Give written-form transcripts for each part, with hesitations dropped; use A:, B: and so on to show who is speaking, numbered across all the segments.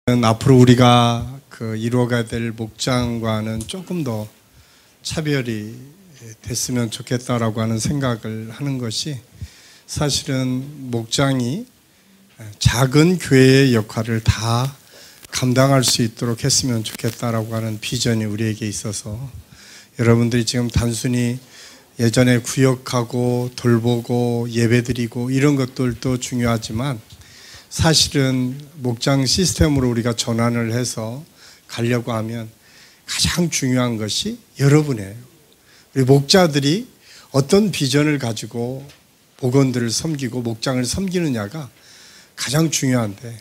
A: 앞으로 우리가 이루어가야 될 목장과는 조금 더 차별이 됐으면 좋겠다라고 하는 생각을 하는 것이, 사실은 목장이 작은 교회의 역할을 다 감당할 수 있도록 했으면 좋겠다라고 하는 비전이 우리에게 있어서, 여러분들이 지금 단순히 예전에 구역하고 돌보고 예배드리고 이런 것들도 중요하지만, 사실은 목장 시스템으로 우리가 전환을 해서 가려고 하면 가장 중요한 것이 여러분이에요. 우리 목자들이 어떤 비전을 가지고 복원들을 섬기고 목장을 섬기느냐가 가장 중요한데,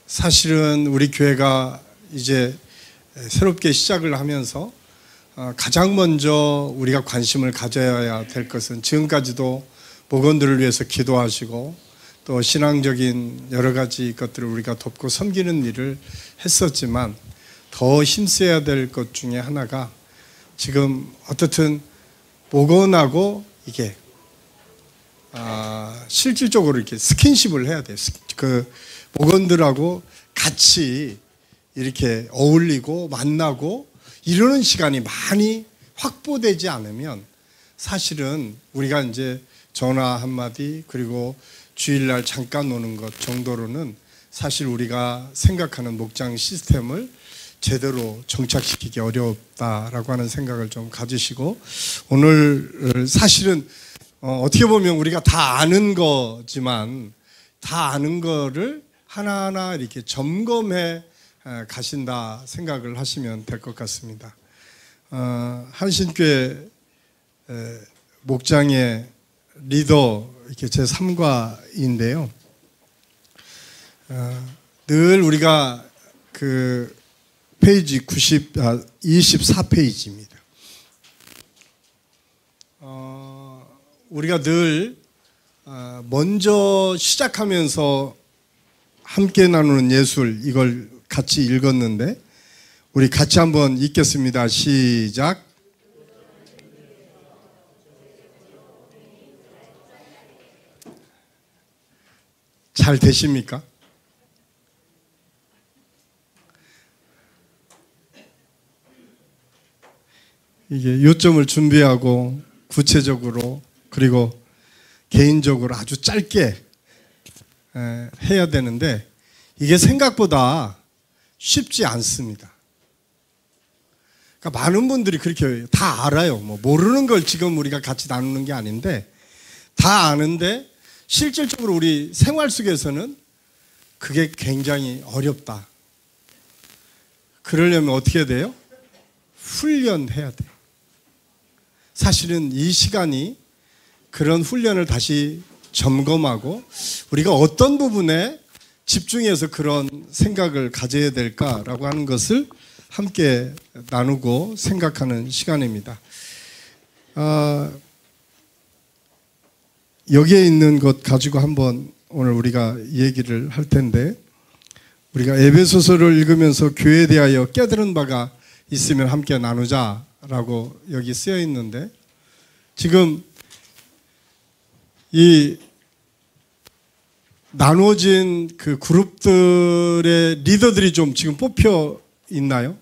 A: 사실은 우리 교회가 이제 새롭게 시작을 하면서 가장 먼저 우리가 관심을 가져야 될 것은, 지금까지도 복원들을 위해서 기도하시고 또 신앙적인 여러 가지 것들을 우리가 돕고 섬기는 일을 했었지만, 더 힘써야 될 것 중에 하나가, 지금 어떻든 복원하고 이게 실질적으로 이렇게 스킨십을 해야 돼요. 그 복원들하고 같이 이렇게 어울리고 만나고 이러는 시간이 많이 확보되지 않으면, 사실은 우리가 이제 전화 한마디 그리고 주일날 잠깐 오는 것 정도로는 사실 우리가 생각하는 목장 시스템을 제대로 정착시키기 어렵다라고 하는 생각을 좀 가지시고, 오늘 사실은 어떻게 보면 우리가 다 아는 거지만, 다 아는 거를 하나하나 이렇게 점검해 가신다 생각을 하시면 될 것 같습니다. 한신교회 목장의 리더 이렇게 제 3과인데요. 늘 우리가 그 페이지 24페이지입니다. 우리가 늘 먼저 시작하면서 함께 나누는 예술, 이걸 같이 읽었는데, 우리 같이 한번 읽겠습니다. 시작. 잘 되십니까? 이게 요점을 준비하고 구체적으로 그리고 개인적으로 아주 짧게 해야 되는데, 이게 생각보다 쉽지 않습니다. 그러니까 많은 분들이 그렇게 다 알아요. 모르는 걸 지금 우리가 같이 나누는 게 아닌데, 다 아는데 실질적으로 우리 생활 속에서는 그게 굉장히 어렵다. 그러려면 어떻게 돼요? 훈련해야 돼요. 사실은 이 시간이 그런 훈련을 다시 점검하고, 우리가 어떤 부분에 집중해서 그런 생각을 가져야 될까라고 하는 것을 함께 나누고 생각하는 시간입니다. 여기에 있는 것 가지고 한번 오늘 우리가 얘기를 할 텐데, 우리가 에베소서를 읽으면서 교회에 대하여 깨달은 바가 있으면 함께 나누자라고 여기 쓰여 있는데, 지금 이 나누어진 그 그룹들의 리더들이 좀 지금 뽑혀 있나요?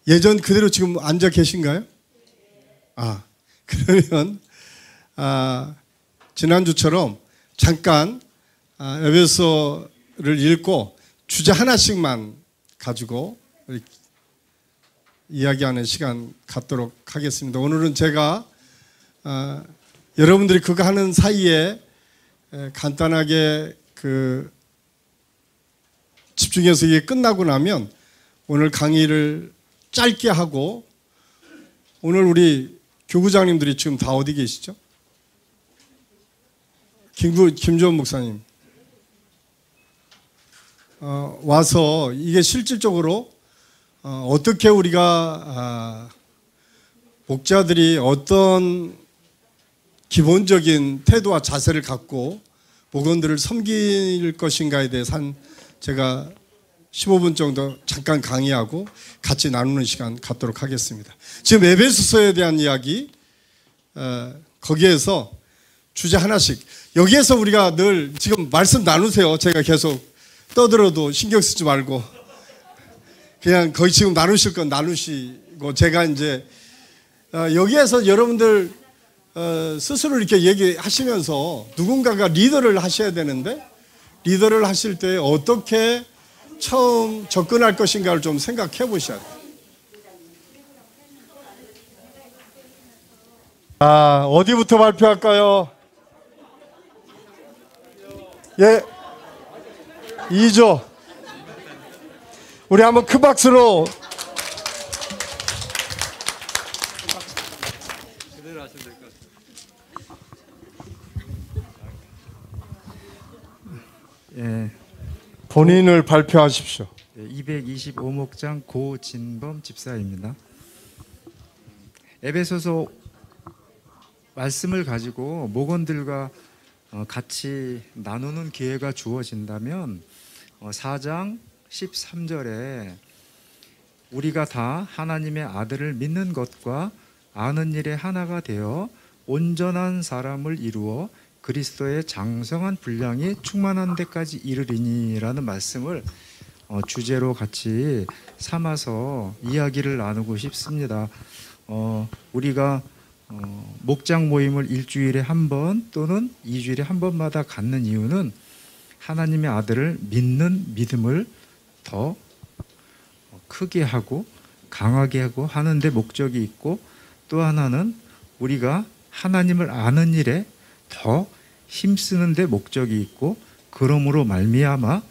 A: 예전 그대로 지금 앉아 계신가요? 그러면 지난주처럼 잠깐 에베소서를 읽고 주제 하나씩만 가지고 이야기하는 시간 갖도록 하겠습니다. 오늘은 제가 여러분들이 그거 하는 사이에 간단하게 집중해서 이게 끝나고 나면 오늘 강의를 짧게 하고, 오늘 우리 교구장님들이 지금 다 어디 계시죠? 김주원 목사님 와서 이게 실질적으로 어떻게 우리가 목자들이 어떤 기본적인 태도와 자세를 갖고 복원들을 섬길 것인가에 대해서 제가 15분 정도 잠깐 강의하고 같이 나누는 시간 갖도록 하겠습니다. 지금 에베소서에 대한 이야기, 거기에서 주제 하나씩, 여기에서 우리가 늘 지금 말씀 나누세요. 제가 계속 떠들어도 신경 쓰지 말고 그냥 거의 지금 나누실 건 나누시고, 제가 이제 여기에서 여러분들 스스로 이렇게 얘기하시면서 누군가가 리더를 하셔야 되는데, 리더를 하실 때 어떻게 처음 접근할 것인가를 좀 생각해 보셔야 돼요. 어디부터 발표할까요? 예, 2조. 우리 한번 큰 박수로.
B: 예,
A: 본인을 발표하십시오.
B: 225목장 고진범 집사입니다. 에베소서 말씀을 가지고 목원들과 같이 나누는 기회가 주어진다면 4장 13절에 우리가 다 하나님의 아들을 믿는 것과 아는 일에 하나가 되어 온전한 사람을 이루어 그리스도의 장성한 분량이 충만한 데까지 이르리니라는 말씀을 주제로 같이 삼아서 이야기를 나누고 싶습니다. 우리가 목장 모임을 일주일에 한 번 또는 2주일에 한 번마다 갖는 이유는 하나님의 아들을 믿는 믿음을 더 크게 하고 강하게 하고 하는 데 목적이 있고, 또 하나는 우리가 하나님을 아는 일에 더 힘쓰는 데 목적이 있고, 그러므로 말미암아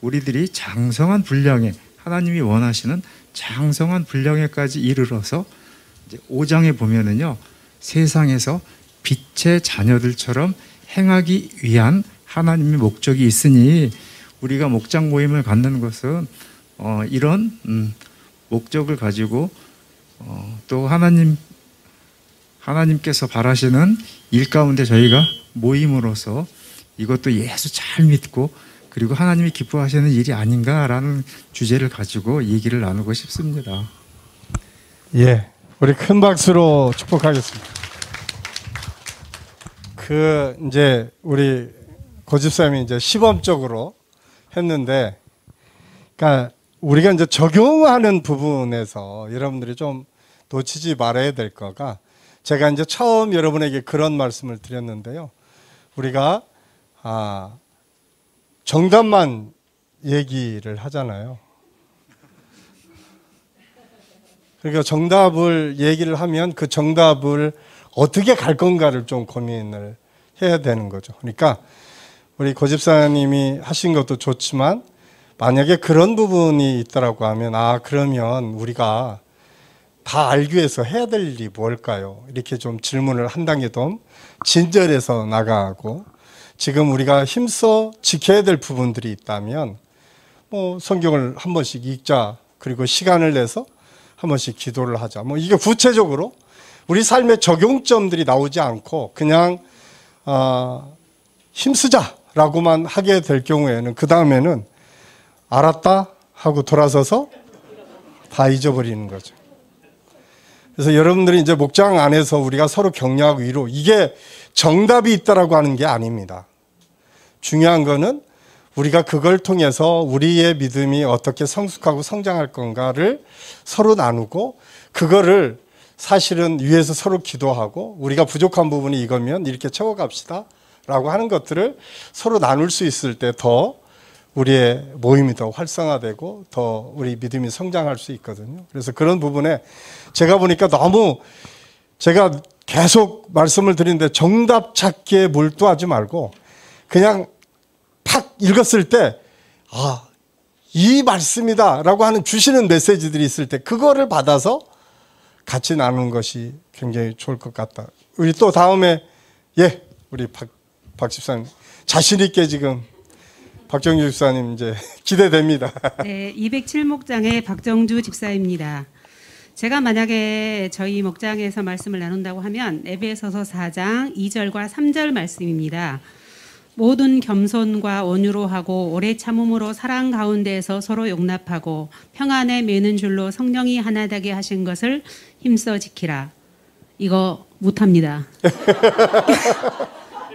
B: 우리들이 장성한 분량에, 하나님이 원하시는 장성한 분량에까지 이르러서 이제 5장에 보면은요, 세상에서 빛의 자녀들처럼 행하기 위한 하나님의 목적이 있으니 우리가 목장 모임을 갖는 것은 이런 목적을 가지고 또 하나님께서 바라시는 일 가운데 저희가 모임으로서 이것도 예수 잘 믿고 그리고 하나님이 기뻐하시는 일이 아닌가라는 주제를 가지고 얘기를 나누고 싶습니다.
A: 예, 우리 큰 박수로 축복하겠습니다. 이제 우리 고집사님이 이제 시범적으로 했는데, 그러니까 우리가 이제 적용하는 부분에서 여러분들이 좀 놓치지 말아야 될 거가, 제가 이제 처음 여러분에게 그런 말씀을 드렸는데요. 우리가 정답만 얘기를 하잖아요. 그러니까 정답을 얘기를 하면 그 정답을 어떻게 갈 건가를 좀 고민을 해야 되는 거죠. 그러니까 우리 고집사님이 하신 것도 좋지만, 만약에 그런 부분이 있다라고 하면 그러면 우리가 다 알기 위해서 해야 될 일이 뭘까요? 이렇게 좀 질문을 한 단계 더 진절해서 나가고, 지금 우리가 힘써 지켜야 될 부분들이 있다면 성경을 한 번씩 읽자, 그리고 시간을 내서 한 번씩 기도를 하자. 이게 구체적으로 우리 삶의 적용점들이 나오지 않고 그냥 힘쓰자라고만 하게 될 경우에는 그 다음에는 알았다 하고 돌아서서 다 잊어버리는 거죠. 그래서 여러분들이 이제 목장 안에서 우리가 서로 격려하고 위로, 이게 정답이 있다라고 하는 게 아닙니다. 중요한 거는 우리가 그걸 통해서 우리의 믿음이 어떻게 성숙하고 성장할 건가를 서로 나누고, 그거를 사실은 위에서 서로 기도하고 우리가 부족한 부분이 이거면 이렇게 채워갑시다 라고 하는 것들을 서로 나눌 수 있을 때 더 우리의 모임이 더 활성화되고 더 우리 믿음이 성장할 수 있거든요. 그래서 그런 부분에 제가 보니까 너무, 제가 계속 말씀을 드리는데 정답 찾기에 몰두하지 말고 그냥 팍 읽었을 때 이 말씀이다 라고 하는 주시는 메시지들이 있을 때 그거를 받아서 같이 나누는 것이 굉장히 좋을 것 같다. 우리 또 다음에 우리 박 집사님 자신 있게 지금 박정주 집사님 이제 기대됩니다.
C: 네, 207목장의 박정주 집사입니다. 제가 만약에 저희 목장에서 말씀을 나눈다고 하면 에베소서 4장 2절과 3절 말씀입니다. 모든 겸손과 온유로 하고 오래 참음으로 사랑 가운데에서 서로 용납하고 평안에 매는 줄로 성령이 하나 되게 하신 것을 힘써 지키라. 이거 못합니다.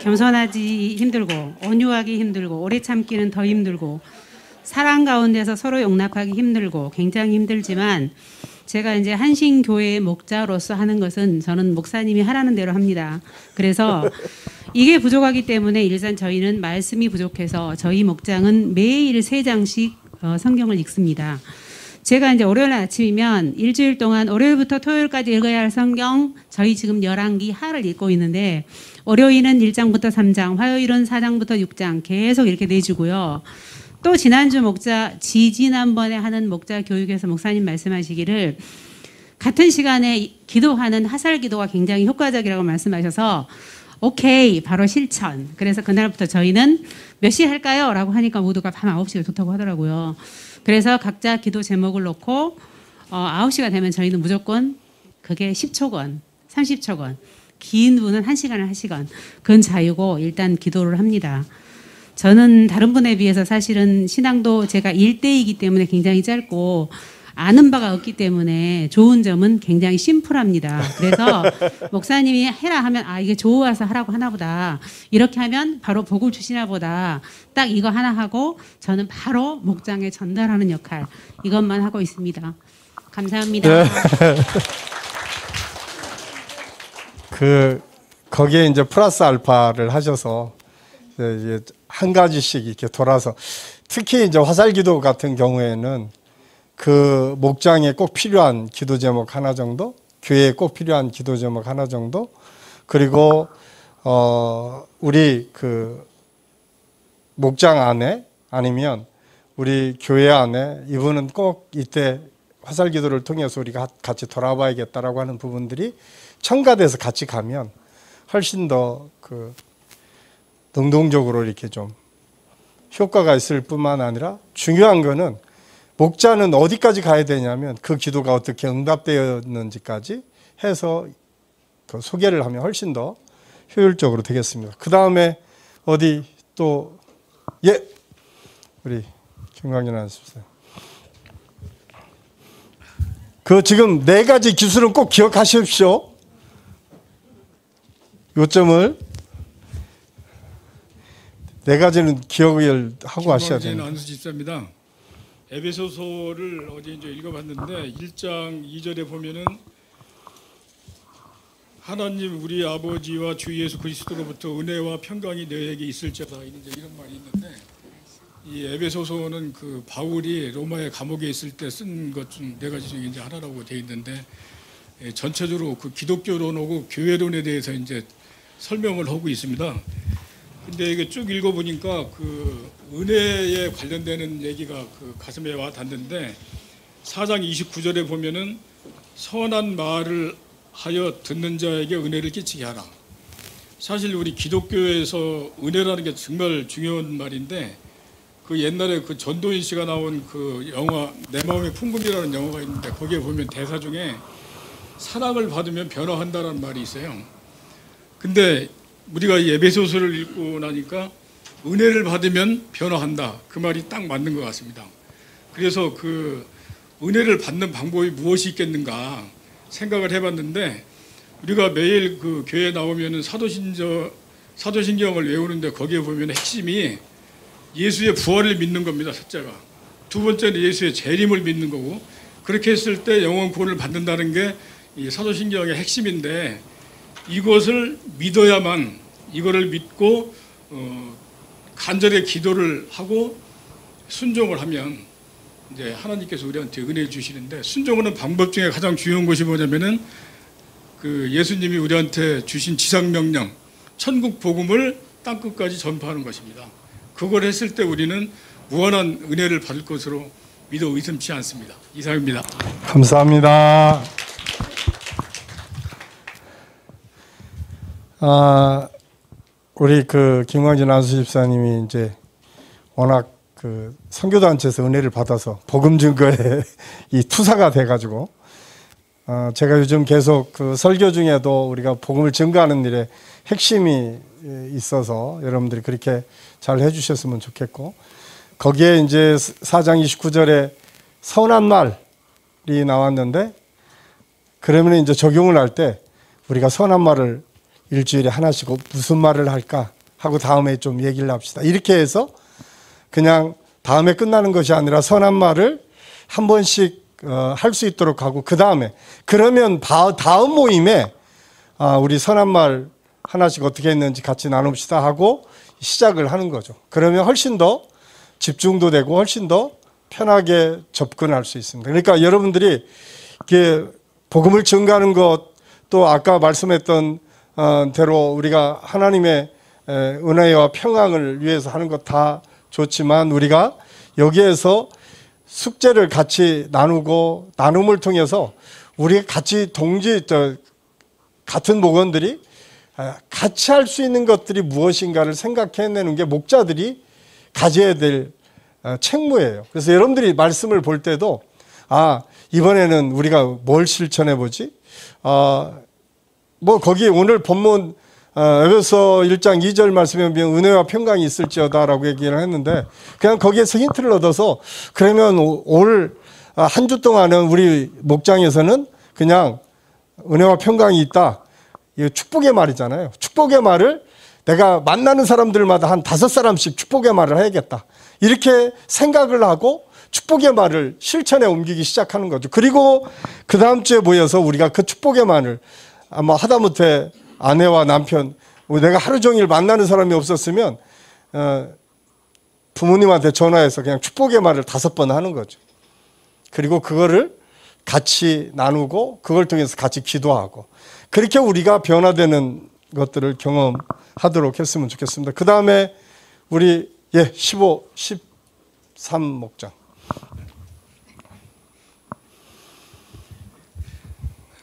C: 겸손하지 힘들고 온유하기 힘들고 오래 참기는 더 힘들고 사랑 가운데서 서로 용납하기 힘들고 굉장히 힘들지만 제가 이제 한신교회의 목자로서 하는 것은 저는 목사님이 하라는 대로 합니다. 그래서 이게 부족하기 때문에 일단 저희는 말씀이 부족해서 저희 목장은 매일 3장씩 성경을 읽습니다. 제가 이제 월요일 아침이면 일주일 동안 월요일부터 토요일까지 읽어야 할 성경 저희 지금 열왕기 하를 읽고 있는데 월요일은 1장부터 3장, 화요일은 4장부터 6장 계속 이렇게 내주고요. 또 지난주 지난번에 하는 목자 교육에서 목사님 말씀하시기를 같은 시간에 기도하는 화살 기도가 굉장히 효과적이라고 말씀하셔서 오케이 바로 실천. 그래서 그날부터 저희는 몇 시에 할까요? 라고 하니까 모두가 밤 9시가 좋다고 하더라고요. 그래서 각자 기도 제목을 놓고 9시가 되면 저희는 무조건 그게 10초건 30초건 긴 분은 1시간을 1시간 그건 자유고 일단 기도를 합니다. 저는 다른 분에 비해서 사실은 신앙도 제가 1대이기 때문에 굉장히 짧고 아는 바가 없기 때문에 좋은 점은 굉장히 심플합니다. 그래서 목사님이 해라 하면 이게 좋아서 하라고 하나 보다. 이렇게 하면 바로 복을 주시나 보다. 딱 이거 하나 하고 저는 바로 목장에 전달하는 역할 이것만 하고 있습니다. 감사합니다.
A: 네. 거기에 이제 플러스 알파를 하셔서 이제 한 가지씩 이렇게 돌아서 특히 이제 화살기도 같은 경우에는 그 목장에 꼭 필요한 기도 제목 하나 정도, 교회에 꼭 필요한 기도 제목 하나 정도, 그리고 우리 그 목장 안에 아니면 우리 교회 안에 이분은 꼭 이때 화살기도를 통해서 우리가 같이 돌아봐야겠다라고 하는 부분들이 첨가돼서 같이 가면 훨씬 더 그 능동적으로 이렇게 좀 효과가 있을 뿐만 아니라 중요한 거는 목자는 어디까지 가야 되냐면 그 기도가 어떻게 응답되었는지까지 해서 그 소개를 하면 훨씬 더 효율적으로 되겠습니다. 그 다음에 어디 또 우리 김광진 아나운서 그 지금 4가지 기술은 꼭 기억하십시오. 요점을 4가지는 기억을 하고 하셔야 됩니다.
D: 김광진 안수 집사입니다. 에베소서를 어제 이제 읽어봤는데 1장 2절에 보면은 하나님 우리 아버지와 주 예수 그리스도로부터 은혜와 평강이 너에게 있을지어다 이제 이런 말이 있는데 이 에베소서는 그 바울이 로마의 감옥에 있을 때 쓴 것 중 4가지 중에 이제 하나라고 되어 있는데 전체적으로 그 기독교론하고 교회론에 대해서 이제 설명을 하고 있습니다. 근데 이게 쭉 읽어보니까 그 은혜에 관련되는 얘기가 그 가슴에 와 닿는데 4장 29절에 보면은 선한 말을 하여 듣는 자에게 은혜를 끼치게 하라. 사실 우리 기독교에서 은혜라는 게 정말 중요한 말인데 그 옛날에 그 전도인 씨가 나온 그 영화 내 마음의 풍금이라는 영화가 있는데 거기에 보면 대사 중에 사랑을 받으면 변화한다라는 말이 있어요. 근데 우리가 이 에베소서를 읽고 나니까 은혜를 받으면 변화한다. 그 말이 딱 맞는 것 같습니다. 그래서 그 은혜를 받는 방법이 무엇이 있겠는가 생각을 해봤는데 우리가 매일 그 교회에 나오면은 사도신경을 외우는데 거기에 보면 핵심이 예수의 부활을 믿는 겁니다. 첫째가. 두 번째는 예수의 재림을 믿는 거고 그렇게 했을 때 영원 구원을 받는다는 게 이 사도신경의 핵심인데 이것을 믿어야만 이거를 믿고 간절히 기도를 하고 순종을 하면 이제 하나님께서 우리한테 은혜 주시는데 순종하는 방법 중에 가장 중요한 것이 뭐냐면은 그 예수님이 우리한테 주신 지상명령 천국 복음을 땅끝까지 전파하는 것입니다. 그걸 했을 때 우리는 무한한 은혜를 받을 것으로 믿어 의심치 않습니다. 이상입니다.
A: 감사합니다. 우리 그 김광진 안수 집사님이 이제 워낙 그 선교단체에서 은혜를 받아서 복음 증거에 이 투사가 돼가지고 제가 요즘 계속 그 설교 중에도 우리가 복음을 증거하는 일에 핵심이 있어서 여러분들이 그렇게 잘 해주셨으면 좋겠고 거기에 이제 4장 29절에 선한 말이 나왔는데 그러면 이제 적용을 할 때 우리가 선한 말을 일주일에 하나씩 무슨 말을 할까 하고 다음에 좀 얘기를 합시다. 이렇게 해서 그냥 다음에 끝나는 것이 아니라 선한 말을 한 번씩 할 수 있도록 하고, 그 다음에 그러면 다음 모임에 우리 선한 말 하나씩 어떻게 했는지 같이 나눕시다 하고 시작을 하는 거죠. 그러면 훨씬 더 집중도 되고 훨씬 더 편하게 접근할 수 있습니다. 그러니까 여러분들이 이렇게 복음을 증거하는 것, 또 아까 말씀했던 대로 우리가 하나님의 은혜와 평강을 위해서 하는 것 다 좋지만, 우리가 여기에서 숙제를 같이 나누고 나눔을 통해서 우리 같이 같은 목원들이 같이 할 수 있는 것들이 무엇인가를 생각해내는 게 목자들이 가져야 될 책무예요. 그래서 여러분들이 말씀을 볼 때도 이번에는 우리가 뭘 실천해 보지? 거기 오늘 본문 에베소 1장 2절 말씀에 보면 은혜와 평강이 있을지어다라고 얘기를 했는데, 그냥 거기에서 힌트를 얻어서 그러면 올 한 주 동안은 우리 목장에서는 그냥 은혜와 평강이 있다. 이거 축복의 말이잖아요. 축복의 말을 내가 만나는 사람들마다 한 5사람씩 축복의 말을 해야겠다. 이렇게 생각을 하고 축복의 말을 실천에 옮기기 시작하는 거죠. 그리고 그 다음 주에 모여서 우리가 그 축복의 말을 아마 하다못해 아내와 남편, 내가 하루 종일 만나는 사람이 없었으면 부모님한테 전화해서 그냥 축복의 말을 5번 하는 거죠. 그리고 그거를 같이 나누고 그걸 통해서 같이 기도하고, 그렇게 우리가 변화되는 것들을 경험하도록 했으면 좋겠습니다. 그 다음에 우리 15, 13목장.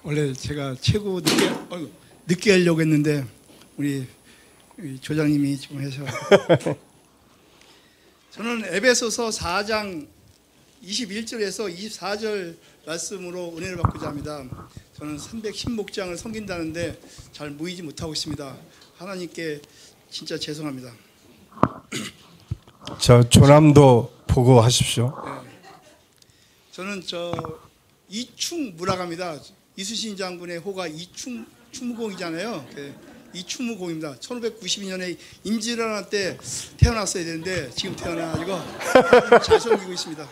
E: 원래 제가 최고 늦게 하려고 했는데 우리 조장님이 지금 해서 저는 에베소서 4장 21절에서 24절 말씀으로 은혜를 받고자 합니다. 저는 310목장을 섬긴다는데 잘 모이지 못하고 있습니다. 하나님께 진짜 죄송합니다.
A: 조남도 보고 하십시오.
E: 네. 저는 이충무라갑니다. 이수신 장군의 호가 이충무공이잖아요. 이충무공입니다. 1592년에 임진왜란 때 태어났어야 되는데 지금 태어나가지고 잘 섬기고 있습니다.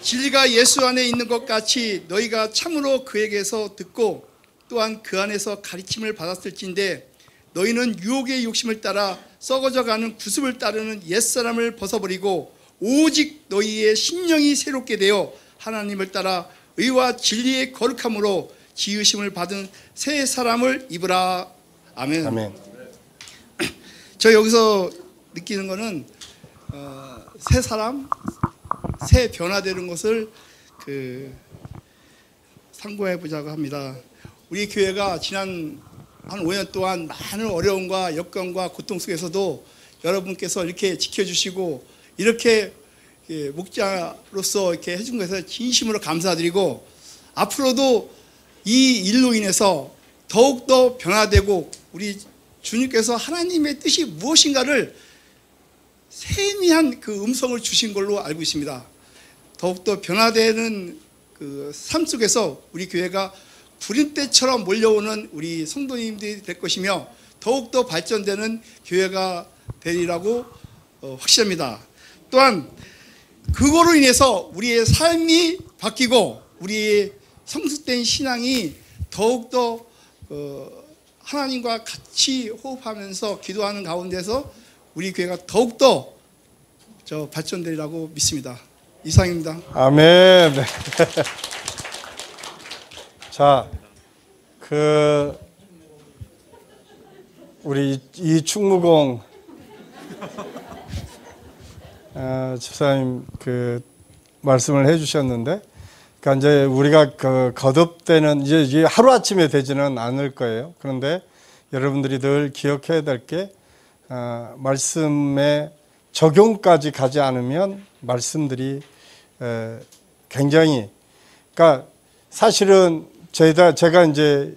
E: 진리가 예수 안에 있는 것 같이 너희가 참으로 그에게서 듣고 또한 그 안에서 가르침을 받았을진데, 너희는 유혹의 욕심을 따라 썩어져가는 구습을 따르는 옛사람을 벗어버리고 오직 너희의 심령이 새롭게 되어 하나님을 따라 의와 진리의 거룩함으로 지으심을 받은 새 사람을 입으라. 아멘.
A: 아멘.
E: 저 여기서 느끼는 거는 새 사람, 새 변화되는 것을 상고해 보자고 합니다. 우리 교회가 지난 한 5년 동안 많은 어려움과 역경과 고통 속에서도 여러분께서 이렇게 지켜주시고 이렇게 목자로서 이렇게 해준 것에 진심으로 감사드리고, 앞으로도 이 일로 인해서 더욱더 변화되고 우리 주님께서 하나님의 뜻이 무엇인가를 세미한 그 음성을 주신 걸로 알고 있습니다. 더욱더 변화되는 그 삶 속에서 우리 교회가 구름대처럼 몰려오는 우리 성도님들이 될 것이며 더욱더 발전되는 교회가 되리라고 확신합니다. 또한 그거로 인해서 우리의 삶이 바뀌고 우리의 성숙된 신앙이 더욱더 하나님과 같이 호흡하면서 기도하는 가운데서 우리 교회가 더욱더 발전되리라고 믿습니다. 이상입니다.
A: 아멘. 자, 우리 이충무공 집사님 말씀을 해주셨는데, 그러니까 이제 우리가 거듭되는 이제 하루 아침에 되지는 않을 거예요. 그런데 여러분들이 늘 기억해야 될 게 말씀의 적용까지 가지 않으면 말씀들이 굉장히, 그러니까 사실은 제가 이제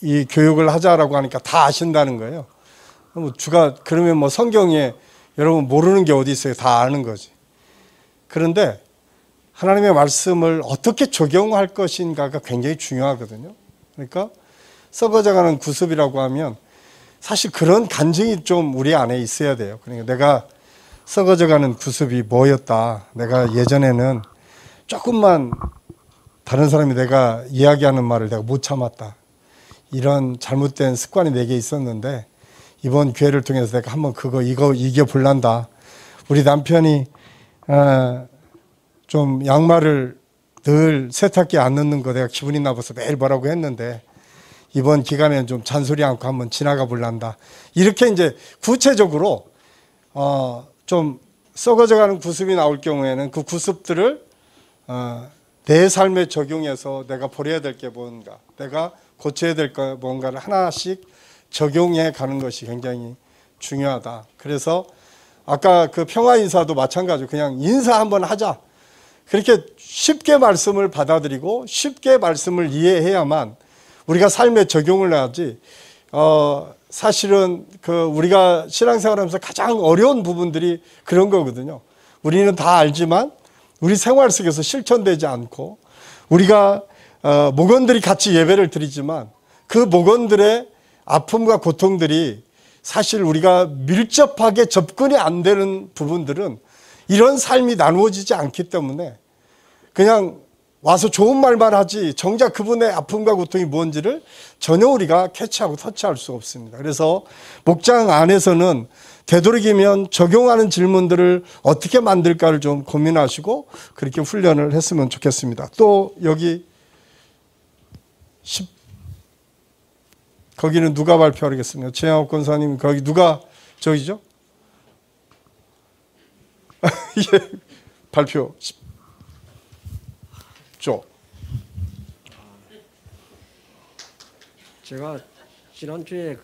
A: 이 교육을 하자라고 하니까 다 아신다는 거예요. 그러면 뭐 성경에 여러분 모르는 게 어디 있어요? 다 아는 거지. 그런데 하나님의 말씀을 어떻게 적용할 것인가가 굉장히 중요하거든요. 그러니까 썩어져가는 구습이라고 하면 사실 그런 간증이 좀 우리 안에 있어야 돼요. 그러니까 내가 썩어져가는 구습이 뭐였다. 내가 예전에는 조금만 다른 사람이 내가 이야기하는 말을 내가 못 참았다. 이런 잘못된 습관이 내게 있었는데 이번 기회를 통해서 내가 한번 이거 이겨볼란다. 우리 남편이 좀 양말을 늘 세탁기에 안 넣는 거 내가 기분이 나빠서 매일 뭐라고 했는데 이번 기간에는 좀 잔소리 않고 한번 지나가 볼란다. 이렇게 이제 구체적으로 좀 썩어져가는 구습이 나올 경우에는 그 구습들을 내 삶에 적용해서 내가 버려야 될 게 뭔가, 내가 고쳐야 될 거 뭔가를 하나씩 적용해 가는 것이 굉장히 중요하다. 그래서 아까 그 평화 인사도 마찬가지로 그냥 인사 한번 하자. 그렇게 쉽게 말씀을 받아들이고 쉽게 말씀을 이해해야만 우리가 삶에 적용을 하지. 사실은 우리가 신앙생활하면서 가장 어려운 부분들이 그런 거거든요. 우리는 다 알지만 우리 생활 속에서 실천되지 않고 우리가 목원들이 같이 예배를 드리지만 그 목원들의 아픔과 고통들이 사실 우리가 밀접하게 접근이 안 되는 부분들은 이런 삶이 나누어지지 않기 때문에 그냥 와서 좋은 말만 하지 정작 그분의 아픔과 고통이 뭔지를 전혀 우리가 캐치하고 터치할 수 없습니다. 그래서 목장 안에서는 되도록이면 적용하는 질문들을 어떻게 만들까를 좀 고민하시고 그렇게 훈련을 했으면 좋겠습니다. 또 여기 거기는 누가 발표하겠습니까? 최영업 권사님 거기 누가 저기죠? 예, 발표 10조.
F: 제가 지난주에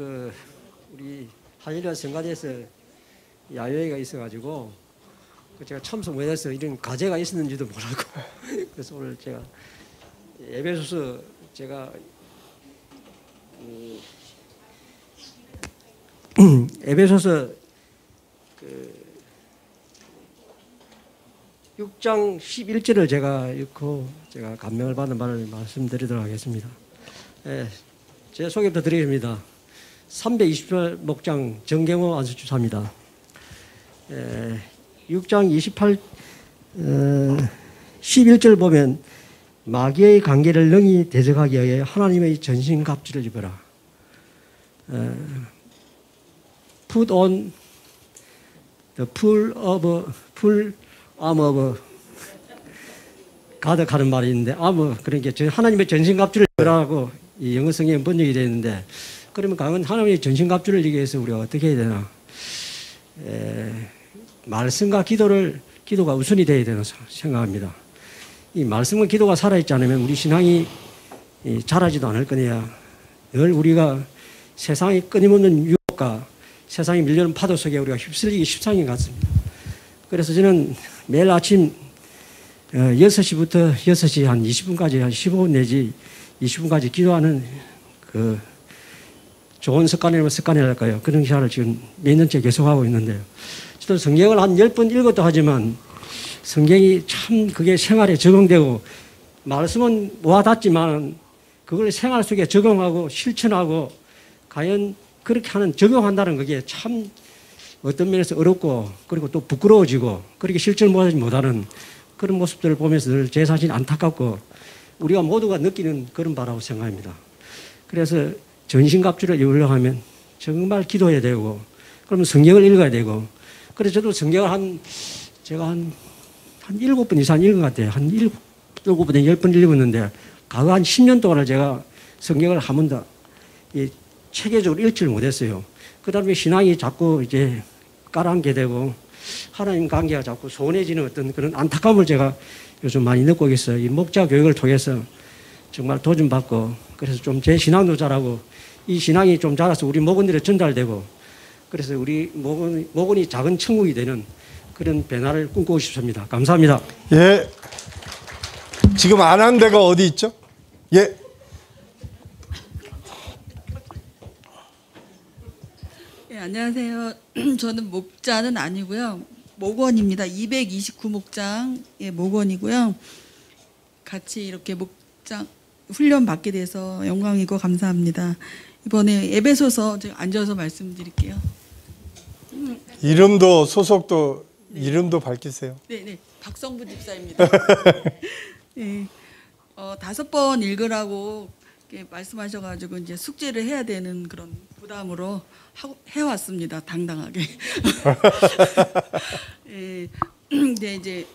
F: 우리 한일련 성가대에서 야유회가 있어가지고 제가 참석 못해서 이런 과제가 있었는지도 모르고 그래서 오늘 제가 에베소서 제가 에베소서 6장 11절을 제가 읽고 제가 감명을 받은 바를 말씀드리도록 하겠습니다. 제 소개부터 드리겠습니다. 320절 목장 정경호 안수주사입니다. 6장 11절 보면 마귀의 관계를 능히 대적하기 위해 하나님의 전신갑주를 입어라. Put on the full armor of God 하는 말이 있는데 그러니까 하나님의 전신갑주를 입으라고 이 영어 성경에 번역이 되어 있는데 그러면 강은 하나님의 전신갑주를 이기기 위해서 우리가 어떻게 해야 되나? 말씀과 기도가 우선이 되어야 되는 생각합니다. 이 말씀과 기도가 살아있지 않으면 우리 신앙이 자라지도 않을 거냐. 늘 우리가 세상의 끊임없는 유혹과 세상이 밀려오는 파도 속에 우리가 휩쓸리기 십상인 것 같습니다. 그래서 저는 매일 아침 6시부터 6시 한 20분까지 한 15분 내지 20분까지 기도하는 좋은 습관이랄까요. 그런 시간을 지금 몇 년째 계속하고 있는데요. 저도 성경을 한 10번 읽었다 하지만 성경이 참 그게 생활에 적용되고 말씀은 와닿지만 그걸 생활 속에 적용하고 실천하고 과연 그렇게 적용한다는 그게 참 어떤 면에서 어렵고 그리고 또 부끄러워지고 그렇게 실천하지 못하는 그런 모습들을 보면서 늘 제 자신이 안타깝고 우리가 모두가 느끼는 그런 바라고 생각합니다. 그래서 전신갑주를 입으려고 하면 정말 기도해야 되고 그러면 성경을 읽어야 되고 그래서 저도 성경을 제가 한 7번 이상 읽은 것 같아요. 한 7번, 10번 읽었는데 과거 한 10년 동안을 제가 성경을 한 번도 체계적으로 읽지를 못했어요. 그 다음에 신앙이 자꾸 이제 가라앉게 되고 하나님 관계가 자꾸 소원해지는 어떤 그런 안타까움을 제가 요즘 많이 느끼고 있어요. 이 목자 교육을 통해서 정말 도전받고 그래서 좀 제 신앙도 자라고 이 신앙이 좀 자라서 우리 목원들에 전달되고 그래서 우리 목원이 작은 천국이 되는 그런 변화를 꿈꾸고 싶습니다. 감사합니다.
A: 예. 지금 안 한 데가 어디 있죠? 예.
G: 네, 안녕하세요. 저는 목자는 아니고요. 목원입니다. 229목장의 목원이고요. 같이 이렇게 목장 훈련 받게 돼서 영광이고 감사합니다. 이번에 에베소서 제가 앉아서 말씀드릴게요.
A: 이름도 소속도 이름도 밝히세요.
G: 네, 박성부 집사입니다. 네, 5번 읽으라고 이렇게 말씀하셔가지고 이제 숙제를 해야 되는 그런 부담으로 해왔습니다. 당당하게. 네, 근데 이제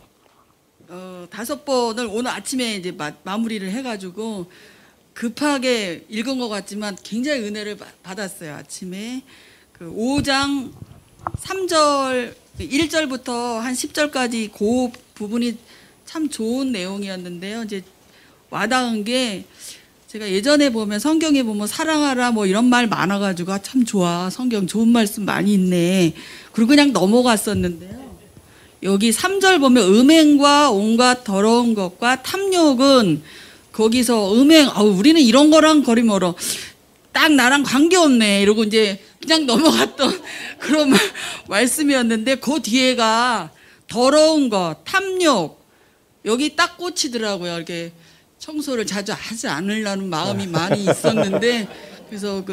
G: 5번을 오늘 아침에 이제 마무리를 해가지고 급하게 읽은 것 같지만 굉장히 은혜를 받았어요. 아침에 그 5장 3절 1절부터 한 10절까지 그 부분이 참 좋은 내용이었는데요. 이제 와닿은 게 제가 예전에 보면 성경에 보면 사랑하라 뭐 이런 말 많아가지고 아, 참 좋아. 성경 좋은 말씀 많이 있네. 그리고 그냥 넘어갔었는데요. 여기 3절 보면 음행과 온갖 더러운 것과 탐욕은 거기서 음행, 우리는 이런 거랑 거리 멀어. 딱 나랑 관계없네. 이러고 이제 그냥 넘어갔던 그런 말씀이었는데 그 뒤에가 더러운 것, 탐욕, 여기 딱 꽂히더라고요. 이렇게 청소를 자주 하지 않으려는 마음이 많이 있었는데 그래서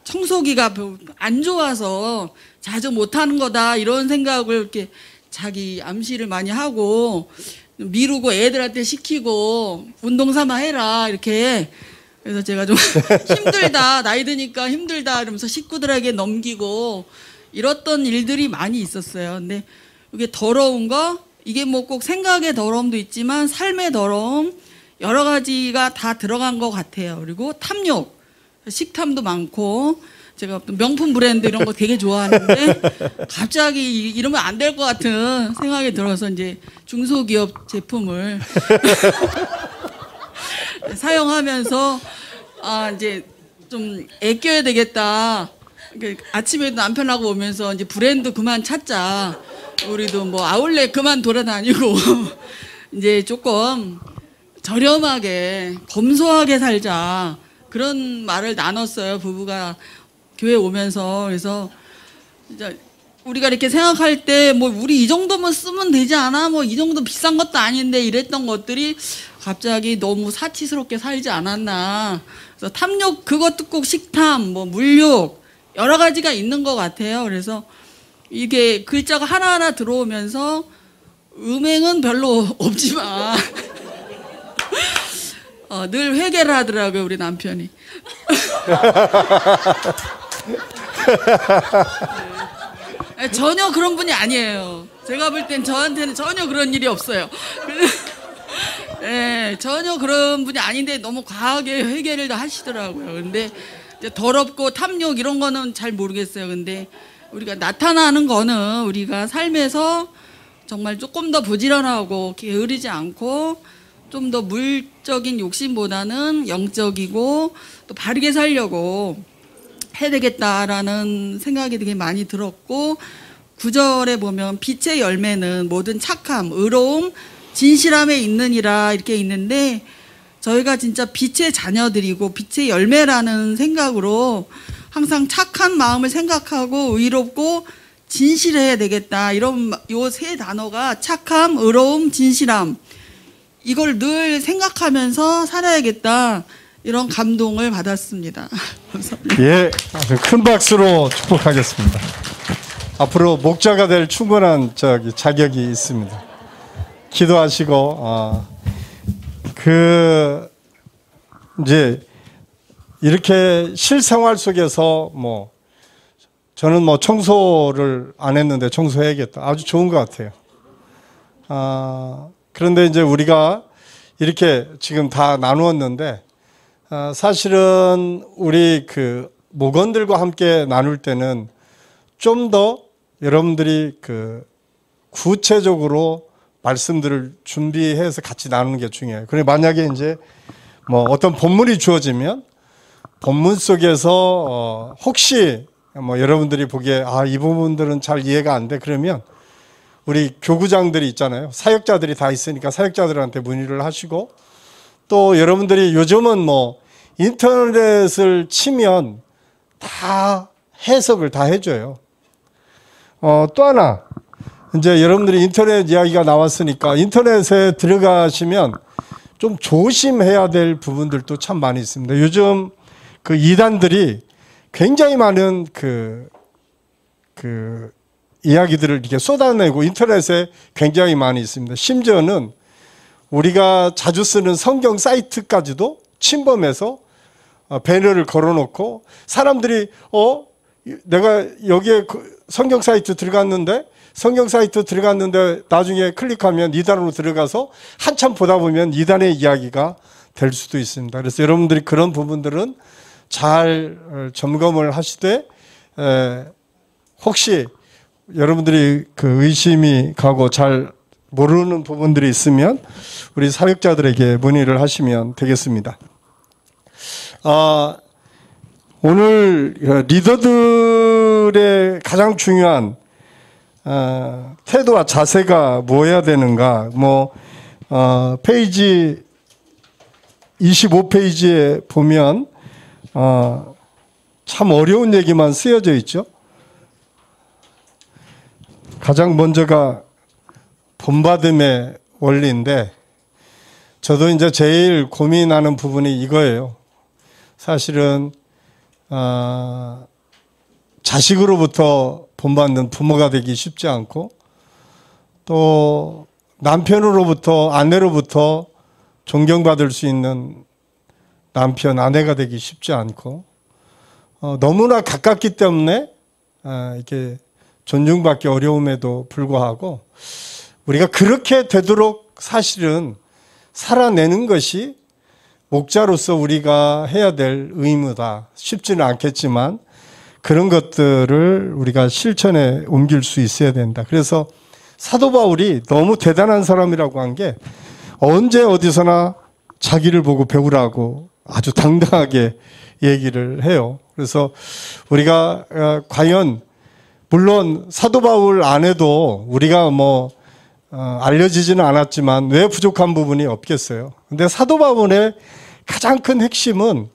G: 청소기가 안 좋아서 자주 못하는 거다 이런 생각을 이렇게 자기 암시를 많이 하고 미루고 애들한테 시키고 운동 삼아 해라 이렇게 그래서 제가 좀 힘들다 나이 드니까 힘들다 이러면서 식구들에게 넘기고 이랬던 일들이 많이 있었어요. 근데 이게 더러운 거 이게 뭐 꼭 생각의 더러움도 있지만 삶의 더러움 여러 가지가 다 들어간 것 같아요. 그리고 탐욕 식탐도 많고 제가 명품 브랜드 이런 거 되게 좋아하는데 갑자기 이러면 안 될 것 같은 생각이 들어서 이제 중소기업 제품을 사용하면서 이제 좀 아껴야 되겠다. 아침에도 남편하고 오면서 이제 브랜드 그만 찾자. 우리도 뭐 아울렛 그만 돌아다니고 이제 조금 저렴하게 검소하게 살자. 그런 말을 나눴어요. 부부가 교회 오면서. 그래서 진짜 우리가 이렇게 생각할 때 뭐 우리 이 정도만 쓰면 되지 않아? 뭐 이 정도 비싼 것도 아닌데 이랬던 것들이 갑자기 너무 사치스럽게 살지 않았나. 그래서 탐욕 그것도 꼭 식탐, 뭐 물욕 여러 가지가 있는 것 같아요. 그래서 이게 글자가 하나하나 들어오면서 음행은 별로 없지만 늘 회개를 하더라고요. 우리 남편이. 네. 전혀 그런 분이 아니에요. 제가 볼 땐 저한테는 전혀 그런 일이 없어요. 네, 전혀 그런 분이 아닌데 너무 과하게 회개를 다 하시더라고요. 근데 이제 더럽고 탐욕 이런 거는 잘 모르겠어요. 근데 우리가 나타나는 거는 우리가 삶에서 정말 조금 더 부지런하고 게으르지 않고 좀 더 물적인 욕심보다는 영적이고 또 바르게 살려고 해야 되겠다라는 생각이 되게 많이 들었고 9절에 보면 빛의 열매는 모든 착함, 의로움, 진실함에 있느니라 이렇게 있는데 저희가 진짜 빛의 자녀들이고 빛의 열매라는 생각으로 항상 착한 마음을 생각하고 의롭고 진실해야 되겠다. 이런 요 세 단어가 착함, 의로움, 진실함 이걸 늘 생각하면서 살아야겠다. 이런 감동을 받았습니다. 감사합니다.
A: 예, 아주 큰 박수로 축복하겠습니다. 앞으로 목자가 될 충분한 자격이 있습니다. 기도하시고 이제 이렇게 실생활 속에서 저는 청소를 안 했는데 청소해야겠다. 아주 좋은 것 같아요. 그런데 이제 우리가 이렇게 지금 다 나누었는데 사실은 우리 목원들과 함께 나눌 때는 좀 더 여러분들이 구체적으로 말씀들을 준비해서 같이 나누는 게 중요해요. 그리고 만약에 이제 어떤 본문이 주어지면 본문 속에서 혹시 여러분들이 보기에 이 부분들은 잘 이해가 안 돼. 그러면 우리 교구장들이 있잖아요. 사역자들이 다 있으니까 사역자들한테 문의를 하시고 또 여러분들이 요즘은 인터넷을 치면 다 해석을 다 해줘요. 또 하나 이제 여러분들이 인터넷 이야기가 나왔으니까 인터넷에 들어가시면 좀 조심해야 될 부분들도 참 많이 있습니다. 요즘 그 이단들이 굉장히 많은 그 이야기들을 이렇게 쏟아내고 인터넷에 굉장히 많이 있습니다. 심지어는 우리가 자주 쓰는 성경 사이트까지도 침범해서 배너를 걸어놓고 사람들이 내가 여기에 성경 사이트 들어갔는데 나중에 클릭하면 이단으로 들어가서 한참 보다 보면 이단의 이야기가 될 수도 있습니다. 그래서 여러분들이 그런 부분들은 잘 점검을 하시되 혹시 여러분들이 그 의심이 가고 잘 모르는 부분들이 있으면 우리 사역자들에게 문의를 하시면 되겠습니다. 오늘 리더들의 가장 중요한 태도와 자세가 뭐여야 되는가? 페이지 25페이지에 보면 참 어려운 얘기만 쓰여져 있죠. 가장 먼저가 본받음의 원리인데 저도 이제 제일 고민하는 부분이 이거예요. 사실은 자식으로부터 본받는 부모가 되기 쉽지 않고 또 남편으로부터 아내로부터 존경받을 수 있는 남편, 아내가 되기 쉽지 않고 너무나 가깝기 때문에 이렇게 존중받기 어려움에도 불구하고 우리가 그렇게 되도록 사실은 살아내는 것이 목자로서 우리가 해야 될 의무다. 쉽지는 않겠지만 그런 것들을 우리가 실천에 옮길 수 있어야 된다. 그래서 사도 바울이 너무 대단한 사람이라고 한 게 언제 어디서나 자기를 보고 배우라고 아주 당당하게 얘기를 해요. 그래서 우리가 과연 물론 사도 바울 안에도 우리가 알려지지는 않았지만 왜 부족한 부분이 없겠어요. 근데 사도 바울의 가장 큰 핵심은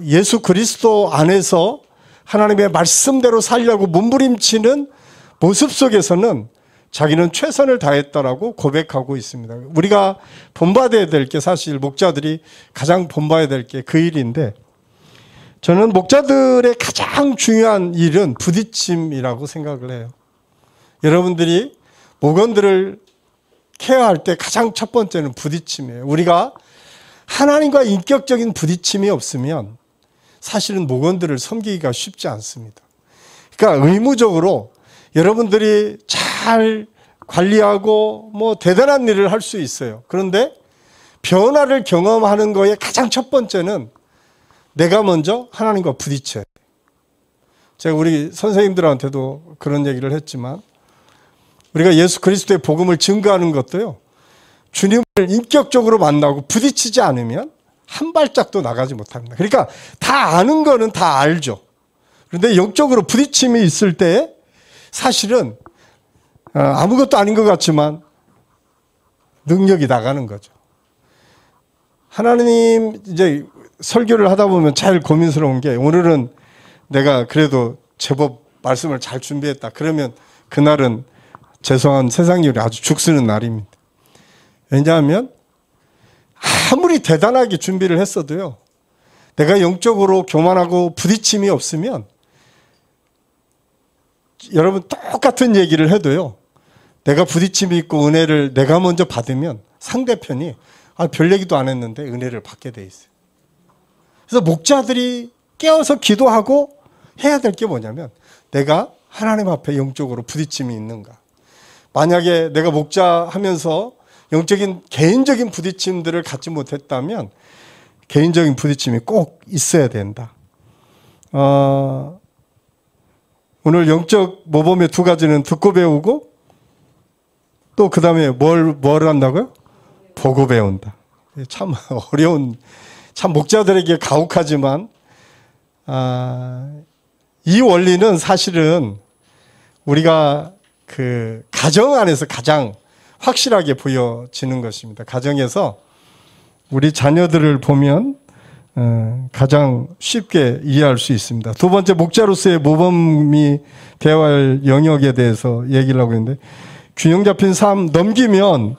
A: 예수 그리스도 안에서 하나님의 말씀대로 살려고 몸부림치는 모습 속에서는 자기는 최선을 다했다라고 고백하고 있습니다. 우리가 본받아야 될 게 사실 목자들이 가장 본받아야 될 게 그 일인데 저는 목자들의 가장 중요한 일은 부딪힘이라고 생각을 해요. 여러분들이 목원들을 케어할 때 가장 첫 번째는 부딪힘이에요. 우리가 하나님과 인격적인 부딪힘이 없으면 사실은 목원들을 섬기기가 쉽지 않습니다. 그러니까 의무적으로 여러분들이 잘 관리하고 대단한 일을 할 수 있어요. 그런데 변화를 경험하는 거에 가장 첫 번째는 내가 먼저 하나님과 부딪혀야 돼요. 제가 우리 선생님들한테도 그런 얘기를 했지만 우리가 예수 그리스도의 복음을 증거하는 것도요. 주님을 인격적으로 만나고 부딪히지 않으면 한 발짝도 나가지 못합니다. 그러니까 다 아는 거는 다 알죠. 그런데 영적으로 부딪힘이 있을 때 사실은 아무것도 아닌 것 같지만 능력이 나가는 거죠. 하나님 이제 설교를 하다 보면 제일 고민스러운 게 오늘은 내가 그래도 제법 말씀을 잘 준비했다. 그러면 그날은 죄송한 세상 일이 아주 죽쓰는 날입니다. 왜냐하면 아무리 대단하게 준비를 했어도요. 내가 영적으로 교만하고 부딪힘이 없으면 여러분 똑같은 얘기를 해도요. 내가 부딪힘이 있고 은혜를 내가 먼저 받으면 상대편이 별 얘기도 안 했는데 은혜를 받게 돼 있어요. 그래서 목자들이 깨어서 기도하고 해야 될 게 뭐냐면 내가 하나님 앞에 영적으로 부딪힘이 있는가. 만약에 내가 목자하면서 영적인 개인적인 부딪힘들을 갖지 못했다면 개인적인 부딪힘이 꼭 있어야 된다. 오늘 영적 모범의 두 가지는 듣고 배우고 또 그 다음에 뭘 한다고요? 보고 배운다. 참 어려운, 참 목자들에게 가혹하지만 이 원리는 사실은 우리가 그 가정 안에서 가장 확실하게 보여지는 것입니다. 가정에서 우리 자녀들을 보면 가장 쉽게 이해할 수 있습니다. 두 번째, 목자로서의 모범이 되어야 할 영역에 대해서 얘기를 하고 있는데 균형 잡힌 삶 넘기면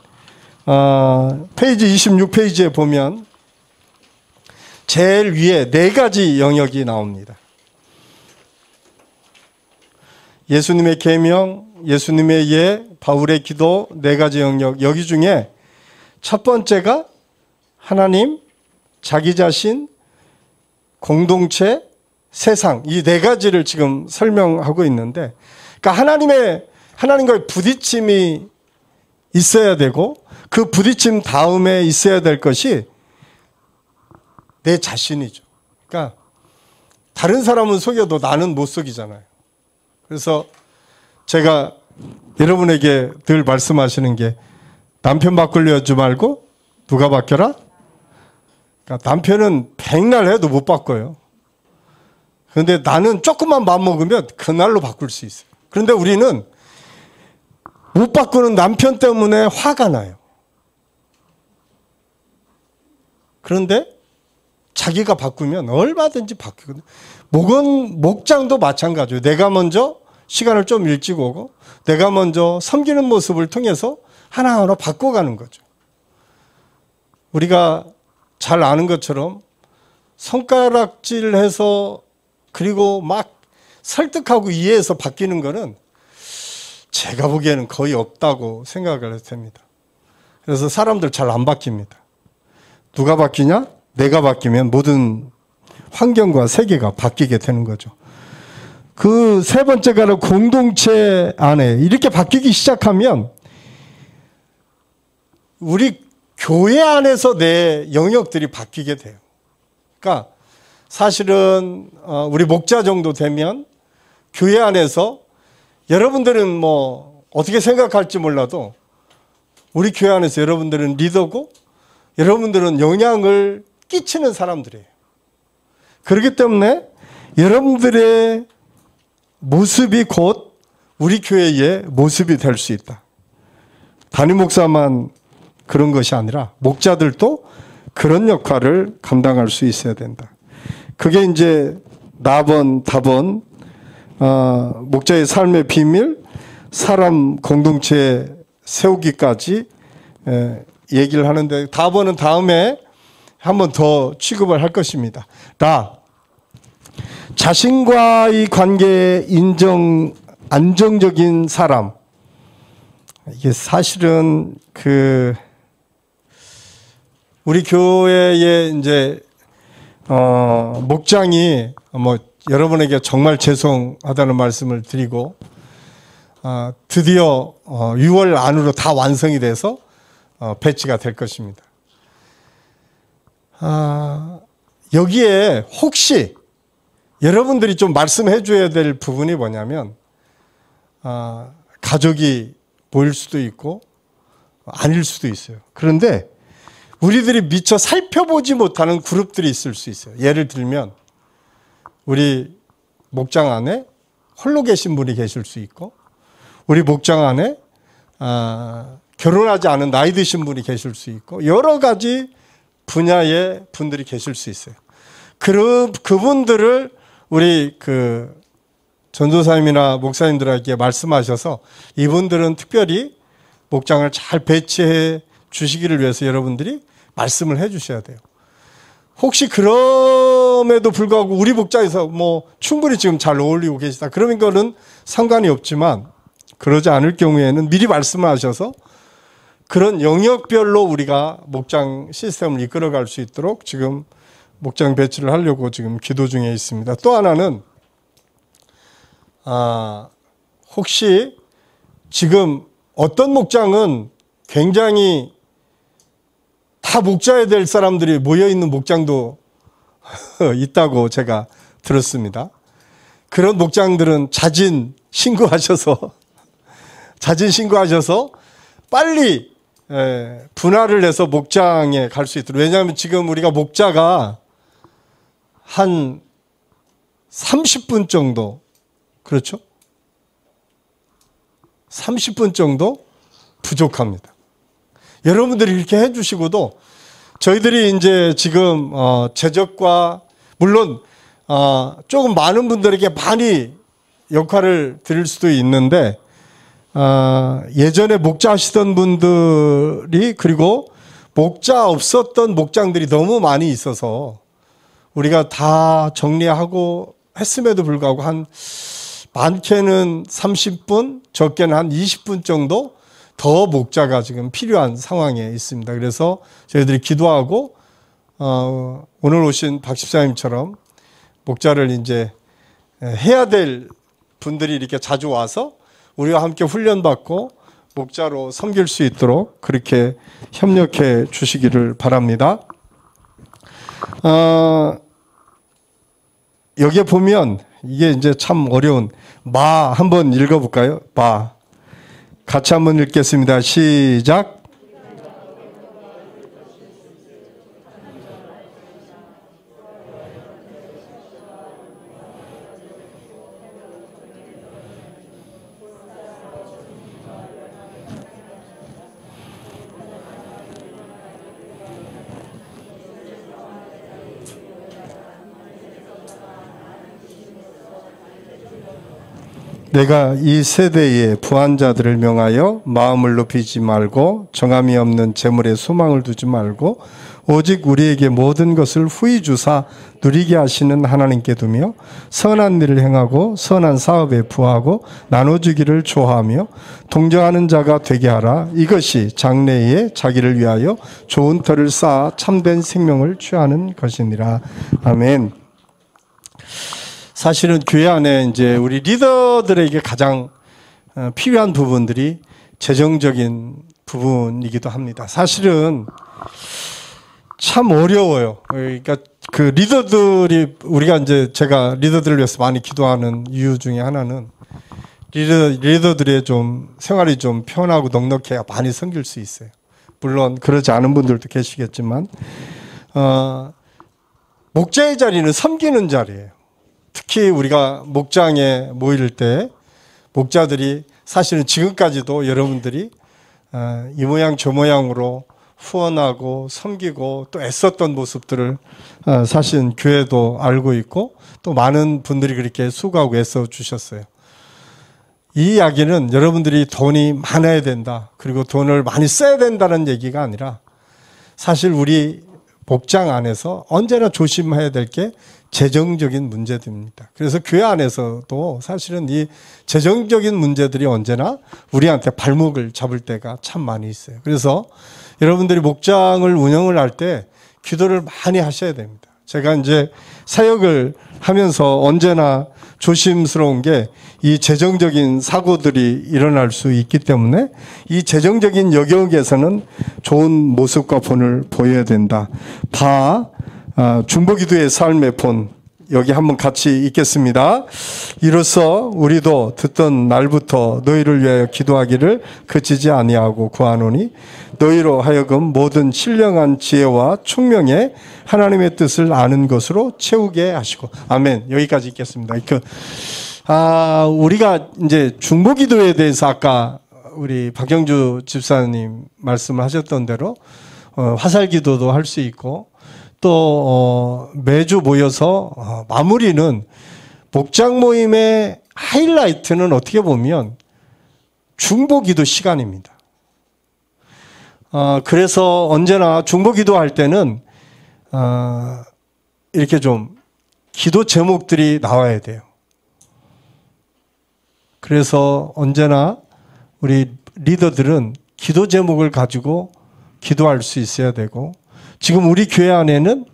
A: 페이지 26페이지에 보면 제일 위에 4가지 영역이 나옵니다. 예수님의 계명, 예수님의 예, 바울의 기도 4가지 영역. 여기 중에 첫 번째가 하나님, 자기 자신, 공동체, 세상, 이 4가지를 지금 설명하고 있는데, 그러니까 하나님과의 부딪힘이 있어야 되고, 그 부딪힘 다음에 있어야 될 것이 내 자신이죠. 그러니까 다른 사람은 속여도 나는 못 속이잖아요. 그래서 제가 여러분에게 늘 말씀하시는 게, 남편 바꾸려 하지 말고 누가 바뀌어라? 그러니까 남편은 백날 해도 못 바꿔요. 그런데 나는 조금만 마음먹으면 그날로 바꿀 수 있어요. 그런데 우리는 못 바꾸는 남편 때문에 화가 나요. 그런데 자기가 바꾸면 얼마든지 바뀌거든요. 목장도 마찬가지예요. 내가 먼저 시간을 좀 일찍 오고 내가 먼저 섬기는 모습을 통해서 하나하나 바꿔가는 거죠. 우리가 잘 아는 것처럼 손가락질해서 그리고 막 설득하고 이해해서 바뀌는 거는 제가 보기에는 거의 없다고 생각을 해도 됩니다. 그래서 사람들 잘 안 바뀝니다. 누가 바뀌냐? 내가 바뀌면 모든 환경과 세계가 바뀌게 되는 거죠. 그 세 번째가 공동체 안에 이렇게 바뀌기 시작하면 우리 교회 안에서 내 영역들이 바뀌게 돼요. 그러니까 사실은 우리 목자 정도 되면 교회 안에서 여러분들은 뭐 어떻게 생각할지 몰라도 우리 교회 안에서 여러분들은 리더고 여러분들은 영향을 끼치는 사람들이에요. 그렇기 때문에 여러분들의 모습이 곧 우리 교회의 모습이 될 수 있다. 담임 목사만 그런 것이 아니라 목자들도 그런 역할을 감당할 수 있어야 된다. 그게 이제 나번, 답원, 목자의 삶의 비밀, 사람 공동체 세우기까지 얘기를 하는데, 답원은 다음에 한 번 더 취급을 할 것입니다. 자신과의 관계에 안정적인 사람. 이게 사실은 우리 교회에 이제 목장이 뭐 여러분에게 정말 죄송하다는 말씀을 드리고 드디어 6월 안으로 다 완성이 돼서 배치가 될 것입니다. 여기에 혹시 여러분들이 좀 말씀해 줘야 될 부분이 뭐냐면 가족이 모일 수도 있고 아닐 수도 있어요. 그런데 우리들이 미처 살펴보지 못하는 그룹들이 있을 수 있어요. 예를 들면 우리 목장 안에 홀로 계신 분이 계실 수 있고, 우리 목장 안에 결혼하지 않은 나이 드신 분이 계실 수 있고, 여러 가지 분야의 분들이 계실 수 있어요. 그분들을 우리 전도사님이나 목사님들에게 말씀하셔서 이분들은 특별히 목장을 잘 배치해 주시기를 위해서 여러분들이 말씀을 해 주셔야 돼요. 혹시 그럼에도 불구하고 우리 목장에서 뭐 충분히 지금 잘 어울리고 계시다, 그러면 그거는 상관이 없지만, 그러지 않을 경우에는 미리 말씀을 하셔서 그런 영역별로 우리가 목장 시스템을 이끌어갈 수 있도록 지금 목장 배치를 하려고 지금 기도 중에 있습니다. 또 하나는 혹시 지금 어떤 목장은 굉장히 다 목자야 될 사람들이 모여있는 목장도 있다고 제가 들었습니다. 그런 목장들은 자진 신고하셔서 빨리 분할을 해서 목장에 갈 수 있도록. 왜냐하면 지금 우리가 목자가 한 30분 정도, 그렇죠? 30분 정도 부족합니다. 여러분들이 이렇게 해주시고도 저희들이 이제 지금 제적과 물론 조금 많은 분들에게 많이 역할을 드릴 수도 있는데 예전에 목자 하시던 분들이 그리고 목자 없었던 목장들이 너무 많이 있어서 우리가 다 정리하고 했음에도 불구하고 한 많게는 30분, 적게는 한 20분 정도 더 목자가 지금 필요한 상황에 있습니다. 그래서 저희들이 기도하고 오늘 오신 박 집사님처럼 목자를 이제 해야 될 분들이 이렇게 자주 와서 우리와 함께 훈련받고 목자로 섬길 수 있도록 그렇게 협력해 주시기를 바랍니다. 여기에 보면 이게 이제 참 어려운 마 한번 읽어볼까요? 마 같이 한번 읽겠습니다. 시작. 내가 이 세대의 부한자들을 명하여 마음을 높이지 말고 정함이 없는 재물에 소망을 두지 말고 오직 우리에게 모든 것을 후히 주사 누리게 하시는 하나님께 두며 선한 일을 행하고 선한 사업에 부하고 나눠주기를 좋아하며 동정하는 자가 되게 하라. 이것이 장래에 자기를 위하여 좋은 터를 쌓아 참된 생명을 취하는 것이니라. 아멘. 사실은 교회 안에 이제 우리 리더들에게 가장 필요한 부분들이 재정적인 부분이기도 합니다. 사실은 참 어려워요. 그러니까 그 리더들이 우리가 이제 제가 리더들을 위해서 많이 기도하는 이유 중에 하나는 리더들의 좀 생활이 좀 편하고 넉넉해야 많이 섬길 수 있어요. 물론 그러지 않은 분들도 계시겠지만 목자의 자리는 섬기는 자리예요. 특히 우리가 목장에 모일 때 목자들이 사실은 지금까지도 여러분들이 이 모양 저 모양으로 후원하고 섬기고 또 애썼던 모습들을 사실은 교회도 알고 있고 또 많은 분들이 그렇게 수고하고 애써 주셨어요. 이 이야기는 여러분들이 돈이 많아야 된다 그리고 돈을 많이 써야 된다는 얘기가 아니라 사실 우리 목장 안에서 언제나 조심해야 될 게 재정적인 문제들입니다. 그래서 교회 안에서도 사실은 이 재정적인 문제들이 언제나 우리한테 발목을 잡을 때가 참 많이 있어요. 그래서 여러분들이 목장을 운영을 할 때 기도를 많이 하셔야 됩니다. 제가 이제 사역을 하면서 언제나 조심스러운 게 이 재정적인 사고들이 일어날 수 있기 때문에 이 재정적인 영역에서는 좋은 모습과 본을 보여야 된다. 중보기도의 삶의 본 여기 한번 같이 읽겠습니다. 이로써 우리도 듣던 날부터 너희를 위하여 기도하기를 그치지 아니하고 구하노니 너희로 하여금 모든 신령한 지혜와 총명에 하나님의 뜻을 아는 것으로 채우게 하시고. 아멘. 여기까지 읽겠습니다. 우리가 이제 중보기도에 대해서 아까 우리 박영주 집사님 말씀을 하셨던 대로 화살기도도 할 수 있고 또 매주 모여서 마무리는 목장 모임의 하이라이트는 어떻게 보면 중보기도 시간입니다. 그래서 언제나 중보기도 할 때는 이렇게 좀 기도 제목들이 나와야 돼요. 그래서 언제나 우리 리더들은 기도 제목을 가지고 기도할 수 있어야 되고 지금 우리 교회 안에는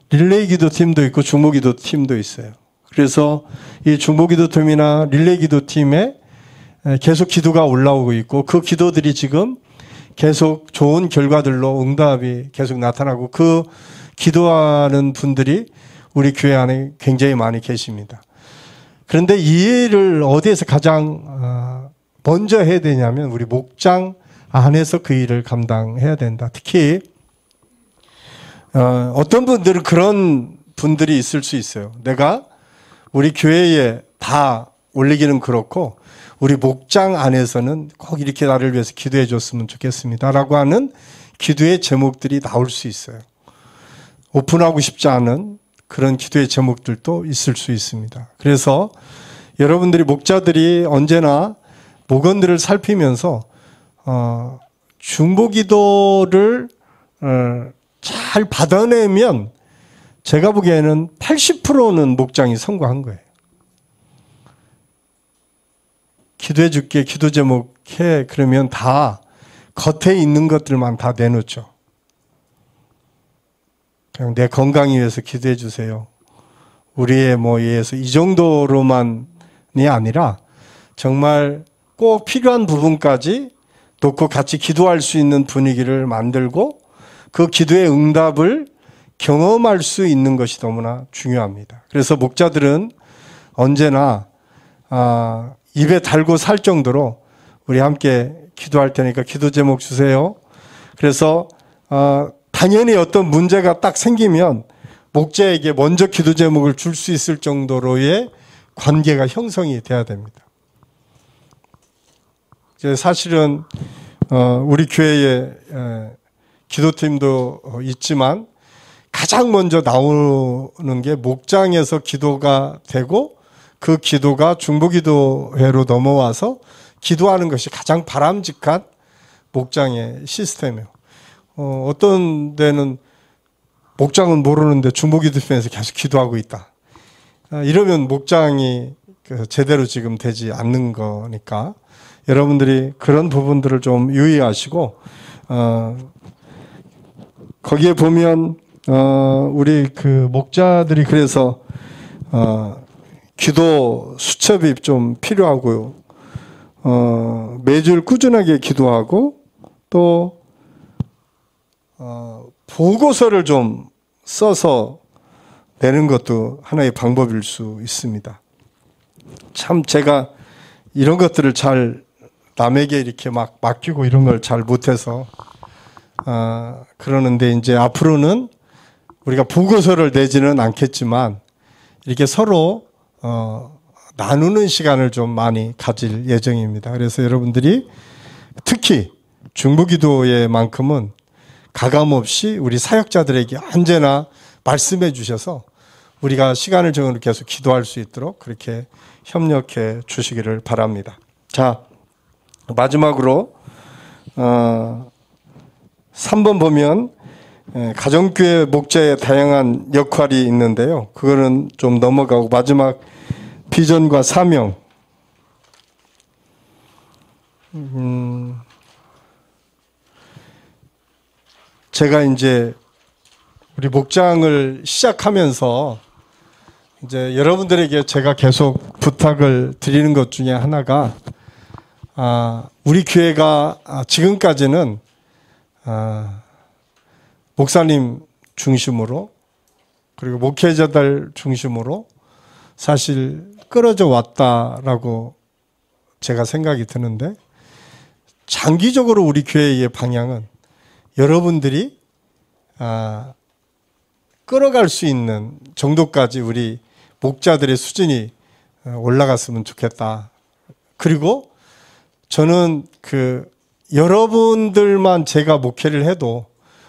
A: 릴레이 기도 팀도 있고 중보 기도 팀도 있어요. 그래서 이 중보 기도 팀이나 릴레이 기도 팀에 계속 기도가 올라오고 있고 그 기도들이 지금 계속 좋은 결과들로 응답이 계속 나타나고 그 기도하는 분들이 우리 교회 안에 굉장히 많이 계십니다. 그런데 이 일을 어디에서 가장 먼저 해야 되냐면 우리 목장 안에서 그 일을 감당해야 된다. 특히 어떤 분들은 그런 분들이 있을 수 있어요. 내가 우리 교회에 다 올리기는 그렇고 우리 목장 안에서는 꼭 이렇게 나를 위해서 기도해 줬으면 좋겠습니다 라고 하는 기도의 제목들이 나올 수 있어요. 오픈하고 싶지 않은 그런 기도의 제목들도 있을 수 있습니다. 그래서 여러분들이 목자들이 언제나 목원들을 살피면서 중보기도를 잘 받아내면 제가 보기에는 80%는 목장이 성공한 거예요. 기도해 줄게, 기도 제목 해. 그러면 다 겉에 있는 것들만 다 내놓죠. 그냥 내 건강 위해서 기도해 주세요. 우리의 위해서 이 정도로만이 아니라 정말 꼭 필요한 부분까지 놓고 같이 기도할 수 있는 분위기를 만들고 그 기도의 응답을 경험할 수 있는 것이 너무나 중요합니다. 그래서 목자들은 언제나 입에 달고 살 정도로 우리 함께 기도할 테니까 기도 제목 주세요. 그래서 당연히 어떤 문제가 딱 생기면 목자에게 먼저 기도 제목을 줄 수 있을 정도로의 관계가 형성이 돼야 됩니다. 사실은 우리 교회에 기도팀도 있지만 가장 먼저 나오는 게 목장에서 기도가 되고 그 기도가 중보기도회로 넘어와서 기도하는 것이 가장 바람직한 목장의 시스템이에요. 어떤 데는 목장은 모르는데 중보기도회에서 계속 기도하고 있다. 이러면 목장이 제대로 지금 되지 않는 거니까 여러분들이 그런 부분들을 좀 유의하시고 거기에 보면 우리 그 목자들이 그래서 기도 수첩이 좀 필요하고요. 매주 꾸준하게 기도하고 또 보고서를 좀 써서 내는 것도 하나의 방법일 수 있습니다. 참 제가 이런 것들을 잘 남에게 이렇게 막 맡기고 이런 걸 잘 못해서 그러는데 이제 앞으로는 우리가 보고서를 내지는 않겠지만 이렇게 서로 나누는 시간을 좀 많이 가질 예정입니다. 그래서 여러분들이 특히 중보기도회만큼은 가감없이 우리 사역자들에게 언제나 말씀해 주셔서 우리가 시간을 정해서 계속 기도할 수 있도록 그렇게 협력해 주시기를 바랍니다. 자, 마지막으로 3번 보면 가정교회 목자의 다양한 역할이 있는데요. 그거는 좀 넘어가고 마지막 비전과 사명. 제가 이제 우리 목장을 시작하면서 이제 여러분들에게 제가 계속 부탁을 드리는 것 중에 하나가 우리 교회가 지금까지는 목사님 중심으로 그리고 목회자들 중심으로 사실 끌어져 왔다라고 제가 생각이 드는데 장기적으로 우리 교회의 방향은 여러분들이 끌어갈 수 있는 정도까지 우리 목자들의 수준이 올라갔으면 좋겠다. 그리고 저는 여러분들만 제가 목회를 해도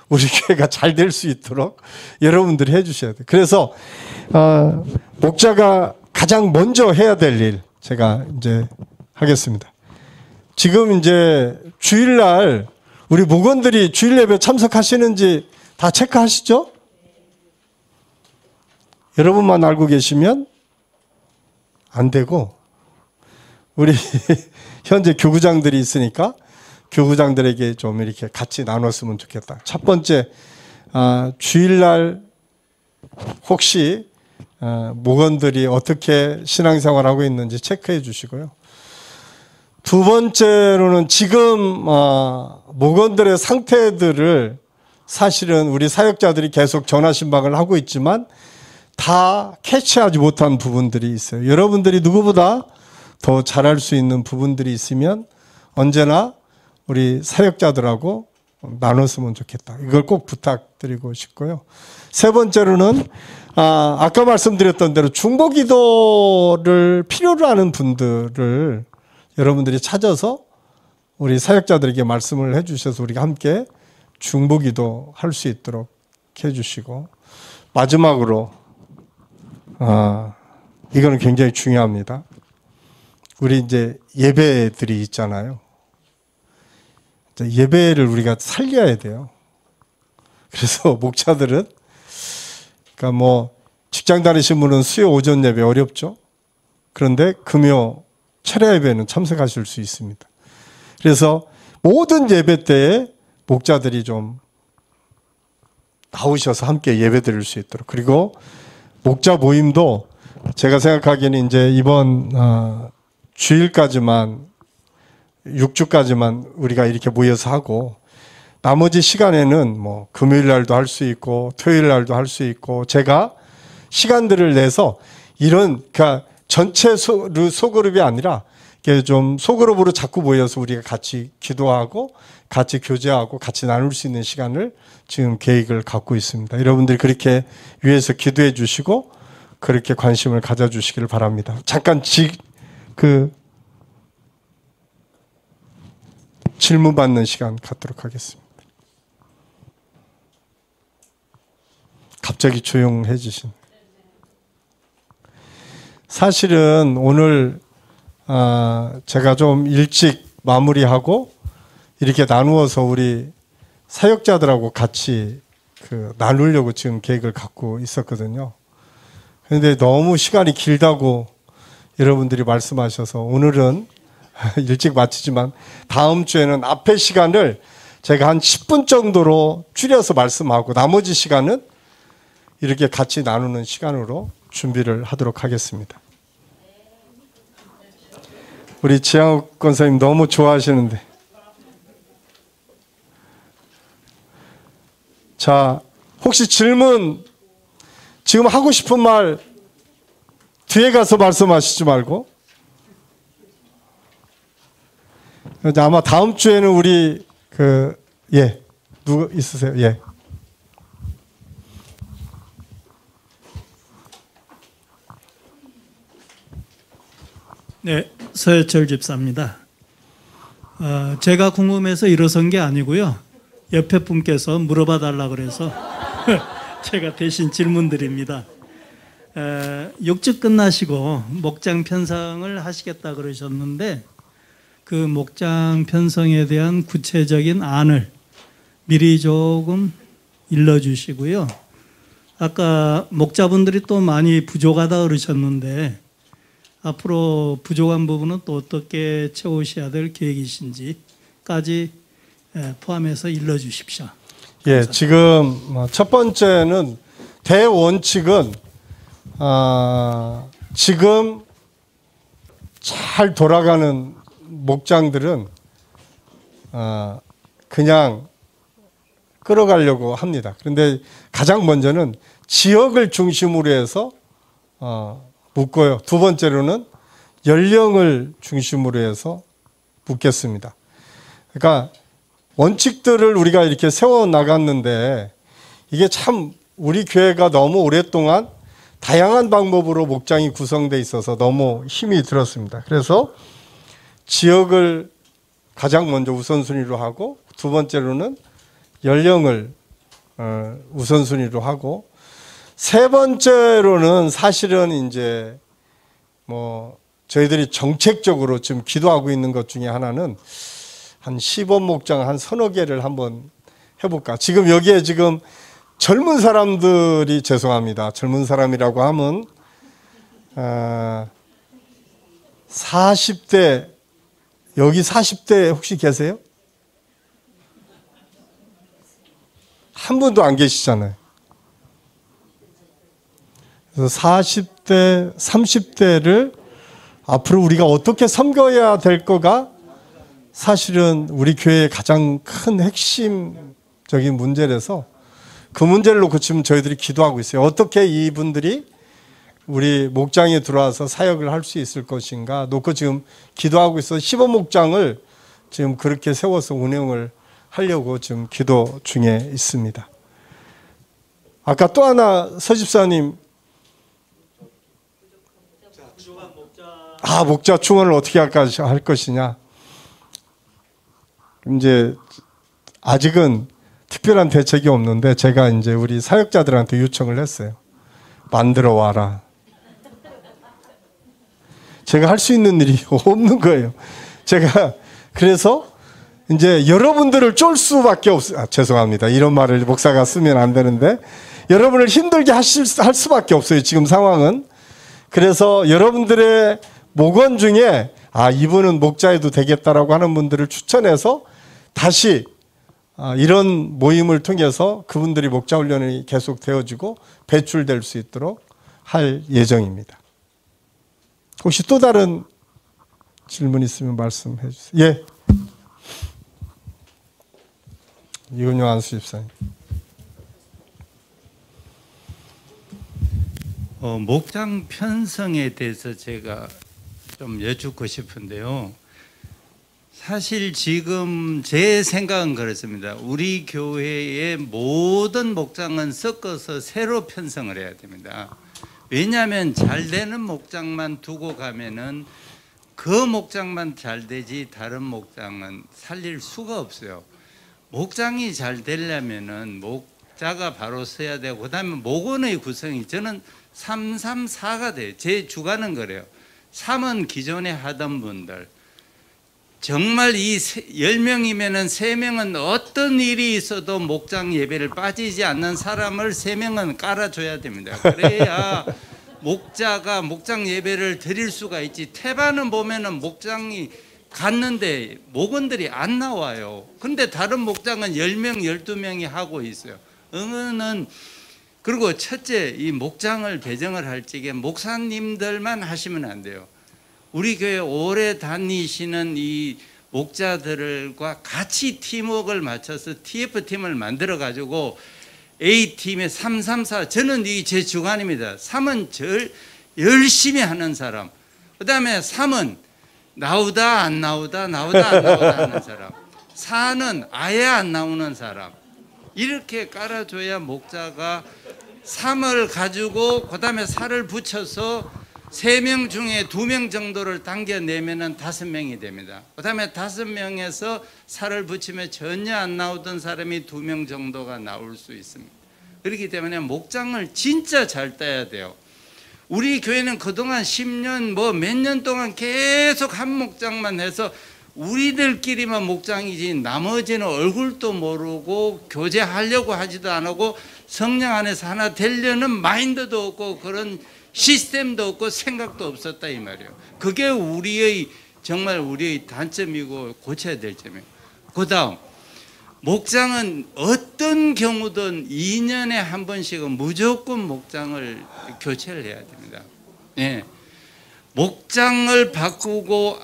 A: 우리 교회가 잘 될 수 있도록 여러분들이 해주셔야 돼요. 그래서 목자가 가장 먼저 해야 될 일 제가 이제 하겠습니다. 지금 이제 주일날 우리 목원들이 주일 예배 참석하시는지 다 체크하시죠? 여러분만 알고 계시면 안 되고 우리 현재 교구장들이 있으니까 교구장들에게 좀 이렇게 같이 나눴으면 좋겠다. 첫 번째, 주일날 혹시 목원들이 어떻게 신앙생활하고 있는지 체크해 주시고요. 두 번째로는 지금 목원들의 상태들을 사실은 우리 사역자들이 계속 전화신방을 하고 있지만 다 캐치하지 못한 부분들이 있어요. 여러분들이 누구보다 더 잘할 수 있는 부분들이 있으면 언제나 우리 사역자들하고 나눴으면 좋겠다. 이걸 꼭 부탁드리고 싶고요. 세 번째로는 아까 말씀드렸던 대로 중보기도를 필요로 하는 분들을 여러분들이 찾아서 우리 사역자들에게 말씀을 해주셔서 우리가 함께 중보기도 할 수 있도록 해주시고 마지막으로 이거는 굉장히 중요합니다. 우리 이제 예배들이 있잖아요. 예배를 우리가 살려야 돼요. 그래서 목자들은, 그러니까 뭐 직장 다니신 분은 수요 오전 예배 어렵죠. 그런데 금요 철야 예배는 참석하실 수 있습니다. 그래서 모든 예배 때에 목자들이 좀 나오셔서 함께 예배 드릴 수 있도록. 그리고 목자 모임도 제가 생각하기에는 이제 이번 주일까지만 6주까지만 우리가 이렇게 모여서 하고, 나머지 시간에는 뭐 금요일 날도 할 수 있고 토요일 날도 할 수 있고, 제가 시간들을 내서 이런, 그러니까 전체 소그룹이 아니라 좀 소그룹으로 자꾸 모여서 우리가 같이 기도하고 같이 교제하고 같이 나눌 수 있는 시간을 지금 계획을 갖고 있습니다. 여러분들이 그렇게 위해서 기도해 주시고 그렇게 관심을 가져주시기를 바랍니다. 잠깐 질문 받는 시간 갖도록 하겠습니다. 갑자기 조용해지신. 사실은 오늘 제가 좀 일찍 마무리하고 이렇게 나누어서 우리 사역자들하고 같이 나누려고 지금 계획을 갖고 있었거든요. 그런데 너무 시간이 길다고 여러분들이 말씀하셔서 오늘은 일찍 마치지만 다음 주에는 앞에 시간을 제가 한 10분 정도로 줄여서 말씀하고 나머지 시간은 이렇게 같이 나누는 시간으로 준비를 하도록 하겠습니다. 우리 지향욱 권사님 너무 좋아하시는데. 자, 혹시 질문 지금 하고 싶은 말 뒤에 가서 말씀하시지 말고, 아마 다음 주에는 우리 누구 있으세요? 예.
H: 네, 서해철 집사입니다. 제가 궁금해서 일어선 게 아니고요. 옆에 분께서 물어봐 달라 그래서 제가 대신 질문 드립니다. 6주 끝나시고 목장 편성을 하시겠다 그러셨는데 그 목장 편성에 대한 구체적인 안을 미리 조금 일러주시고요. 아까 목자분들이 또 많이 부족하다 그러셨는데 앞으로 부족한 부분은 또 어떻게 채우셔야 될 계획이신지까지 포함해서 일러주십시오.
A: 예, 지금 첫 번째는 대원칙은 지금 잘 돌아가는 목장들은 그냥 끌어가려고 합니다. 그런데 가장 먼저는 지역을 중심으로 해서 묶고요. 두 번째로는 연령을 중심으로 해서 묶겠습니다. 그러니까 원칙들을 우리가 이렇게 세워 나갔는데 이게 참 우리 교회가 너무 오랫동안 다양한 방법으로 목장이 구성되어 있어서 너무 힘이 들었습니다. 그래서 지역을 가장 먼저 우선순위로 하고 두 번째로는 연령을 우선순위로 하고 세 번째로는 사실은 이제 뭐 저희들이 정책적으로 지금 기도하고 있는 것 중에 하나는 한 시범 목장 한 서너 개를 한번 해볼까. 지금 여기에 지금 젊은 사람들이 죄송합니다. 젊은 사람이라고 하면 40대 여기 40대 혹시 계세요? 한 분도 안 계시잖아요. 그래서 40대, 30대를 앞으로 우리가 어떻게 섬겨야 될 거가 사실은 우리 교회의 가장 큰 핵심적인 문제라서 그 문제를 놓고 지금 저희들이 기도하고 있어요. 어떻게 이분들이 우리 목장에 들어와서 사역을 할 수 있을 것인가 놓고 지금 기도하고 있어서 시범목장을 지금 그렇게 세워서 운영을 하려고 지금 기도 중에 있습니다. 아까 또 하나 서집사님 목자 충원을 어떻게 할 것이냐. 이제 아직은 특별한 대책이 없는데 제가 이제 우리 사역자들한테 요청을 했어요. 만들어 와라. 제가 할 수 있는 일이 없는 거예요. 제가 그래서 이제 여러분들을 쫄 수밖에 죄송합니다. 이런 말을 목사가 쓰면 안 되는데 여러분을 힘들게 할 수밖에 없어요. 지금 상황은. 그래서 여러분들의 목원 중에 이분은 목자해도 되겠다라고 하는 분들을 추천해서 다시 이런 모임을 통해서 그분들이 목자 훈련이 계속 되어지고 배출될 수 있도록 할 예정입니다. 혹시 또 다른 질문 있으면 말씀해 주세요. 예. 이근용 안수 집사님.
I: 목장 편성에 대해서 제가 좀 여쭙고 싶은데요. 사실 지금 제 생각은 그렇습니다. 우리 교회의 모든 목장은 섞어서 새로 편성을 해야 됩니다. 왜냐하면 잘 되는 목장만 두고 가면은 그 목장만 잘 되지 다른 목장은 살릴 수가 없어요. 목장이 잘 되려면은 목자가 바로 서야 되고 그다음에 목원의 구성이 저는 334가 돼요. 제 주관은 그래요. 3은 기존에 하던 분들 정말 이 10명이면은 3명은 어떤 일이 있어도 목장 예배를 빠지지 않는 사람을 3명은 깔아줘야 됩니다. 그래야 목자가 목장 예배를 드릴 수가 있지. 태반은 보면은 목장이 갔는데 목원들이 안 나와요. 근데 다른 목장은 10명, 12명이 하고 있어요. 응은은 그리고 첫째 이 목장을 배정을 할 적에 목사님들만 하시면 안 돼요. 우리 교회 오래 다니시는 이 목자들과 같이 팀워크를 맞춰서 TF팀을 만들어 가지고 A팀에 334 저는 이 제 주관입니다. 3은 제일 열심히 하는 사람. 그다음에 3은 나오다 안 나오다 안 나오다 하는 사람. 4는 아예 안 나오는 사람. 이렇게 깔아줘야 목자가 3을 가지고 그다음에 4를 붙여서 3명 중에 2명 정도를 당겨내면은 5명이 됩니다. 그다음에 5명에서 4를 붙이면 전혀 안 나오던 사람이 2명 정도가 나올 수 있습니다. 그렇기 때문에 목장을 진짜 잘 따야 돼요. 우리 교회는 그동안 10년 몇 년 동안 계속 한 목장만 해서 우리들끼리만 목장이지 나머지는 얼굴도 모르고 교제하려고 하지도 안 하고 성령 안에서 하나 되려는 마인드도 없고 그런 시스템도 없고 생각도 없었다 이 말이에요. 그게 정말 우리의 단점이고 고쳐야 될 점이에요. 그 다음 목장은 어떤 경우든 2년에 한 번씩은 무조건 목장을 교체를 해야 됩니다. 네. 목장을 바꾸고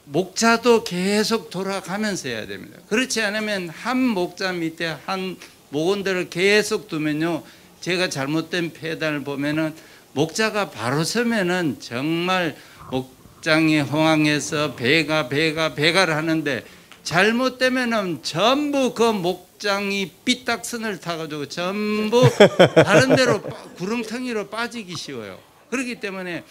I: 목자도 계속 돌아가면서 해야 됩니다. 그렇지 않으면 한 목자 밑에 한 목원들을 계속 두면요, 제가 잘못된 폐단을 보면은 목자가 바로 서면은 정말 목장이 호황해서 배가를 하는데 잘못되면은 전부 그 목장이 삐딱선을 타가지고 전부 다른 데로 구렁텅이로 빠지기 쉬워요. 그렇기 때문에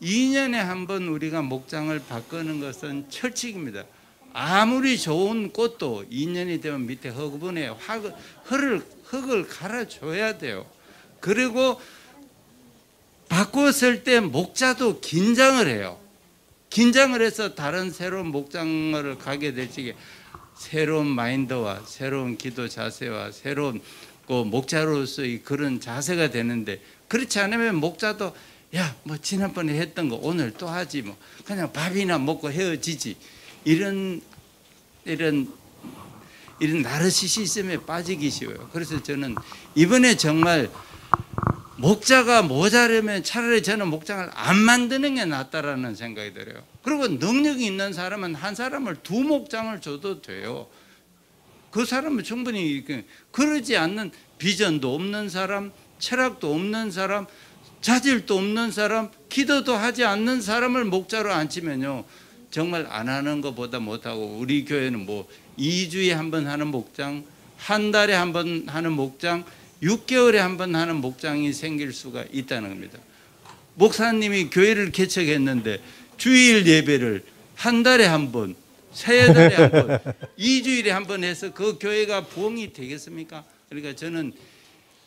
I: 2년에 한 번 우리가 목장을 바꾸는 것은 철칙입니다. 아무리 좋은 꽃도 2년이 되면 밑에 흙분에 흙을 갈아줘야 돼요. 그리고 바꿨을 때 목자도 긴장을 해요. 긴장을 해서 다른 새로운 목장을 가게 될 적에 새로운 마인드와 새로운 기도 자세와 새로운 그 목자로서의 그런 자세가 되는데, 그렇지 않으면 목자도 지난번에 했던 거 오늘 또 하지 그냥 밥이나 먹고 헤어지지, 이런 나르시시즘에 빠지기 쉬워요. 그래서 저는 이번에 정말 목자가 모자르면 차라리 저는 목장을 안 만드는 게 낫다라는 생각이 들어요. 그리고 능력이 있는 사람은 한 사람을 2목장을 줘도 돼요. 그 사람은 충분히 그러지 않는, 비전도 없는 사람, 철학도 없는 사람, 자질도 없는 사람, 기도도 하지 않는 사람을 목자로 앉히면요, 정말 안 하는 것보다 못하고, 우리 교회는 2주에 한 번 하는 목장, 한 달에 한 번 하는 목장, 6개월에 한 번 하는 목장이 생길 수가 있다는 겁니다. 목사님이 교회를 개척했는데 주일 예배를 한 달에 한 번, 세 달에 한 번, 2주일에 한 번 해서 그 교회가 부흥이 되겠습니까? 그러니까 저는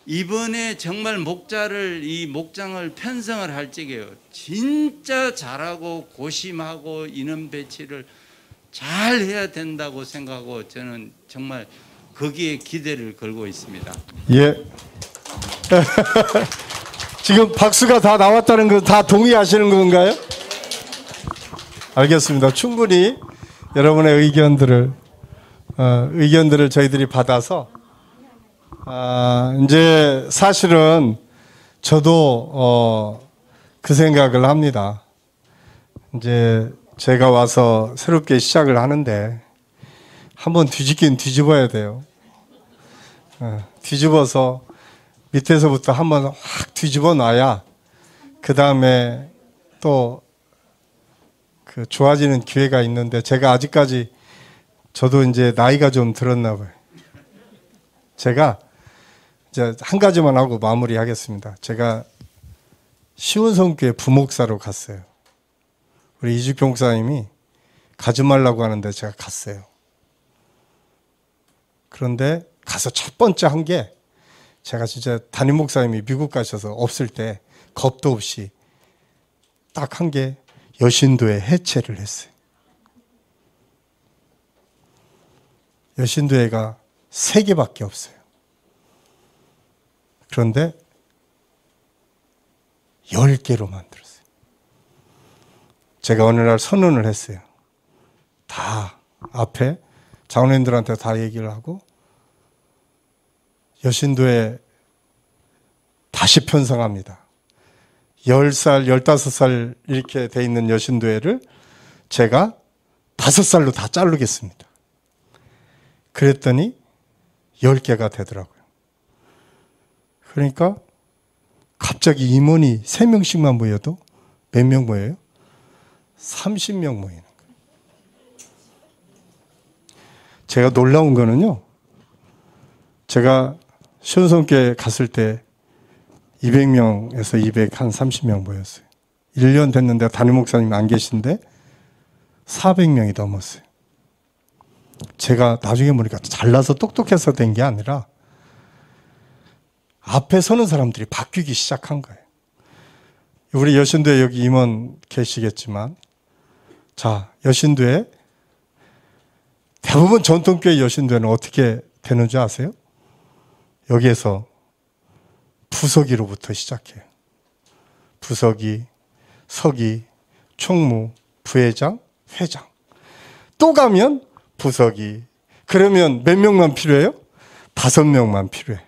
I: 이번에 정말 이 목장을 편성을 할 적에요. 진짜 잘하고 고심하고 인원 배치를 잘 해야 된다고 생각하고 저는 정말 거기에 기대를 걸고 있습니다.
A: 예. 지금 박수가 다 나왔다는 거 다 동의하시는 건가요? 알겠습니다. 충분히 여러분의 의견들을 저희들이 받아서 이제 사실은 저도 그 생각을 합니다. 이제 제가 와서 새롭게 시작을 하는데 한번 뒤집긴 뒤집어야 돼요. 뒤집어서 밑에서부터 한번 확 뒤집어 놔야 그 다음에 또 그 좋아지는 기회가 있는데 제가 아직까지 저도 이제 나이가 좀 들었나 봐요. 제가 이제 한 가지만 하고 마무리하겠습니다. 제가 시온성교회 부목사로 갔어요. 우리 이주경 목사님이 가지 말라고 하는데 제가 갔어요. 그런데 가서 첫 번째 한 게 제가 진짜 담임 목사님이 미국 가셔서 없을 때 겁도 없이 딱 한 게 여신도회 해체를 했어요. 여신도회가 3개밖에 없어요. 그런데 10개로 만들었어요. 제가 어느 날 선언을 했어요. 다 앞에 장로님들한테 다 얘기를 하고 여신도에 다시 편성합니다. 10살, 15살 이렇게 돼 있는 여신도회를 제가 5살로 다 자르겠습니다. 그랬더니 10개가 되더라고요. 그러니까 갑자기 임원이 3명씩만 모여도 몇 명 모여요? 30명 모이는 거예요. 제가 놀라운 거는요. 제가 시온성교회 갔을 때 200명에서 230명 모였어요. 1년 됐는데 담임 목사님 안 계신데 400명이 넘었어요. 제가 나중에 보니까 잘나서 똑똑해서 된 게 아니라 앞에 서는 사람들이 바뀌기 시작한 거예요. 우리 여신도에 여기 임원 계시겠지만 자, 여신도에 대부분 전통교회 여신도에는 어떻게 되는 줄 아세요? 여기에서 부서기로부터 시작해요. 부서기, 서기, 총무, 부회장, 회장. 또 가면 부서기. 그러면 몇 명만 필요해요? 5명만 필요해.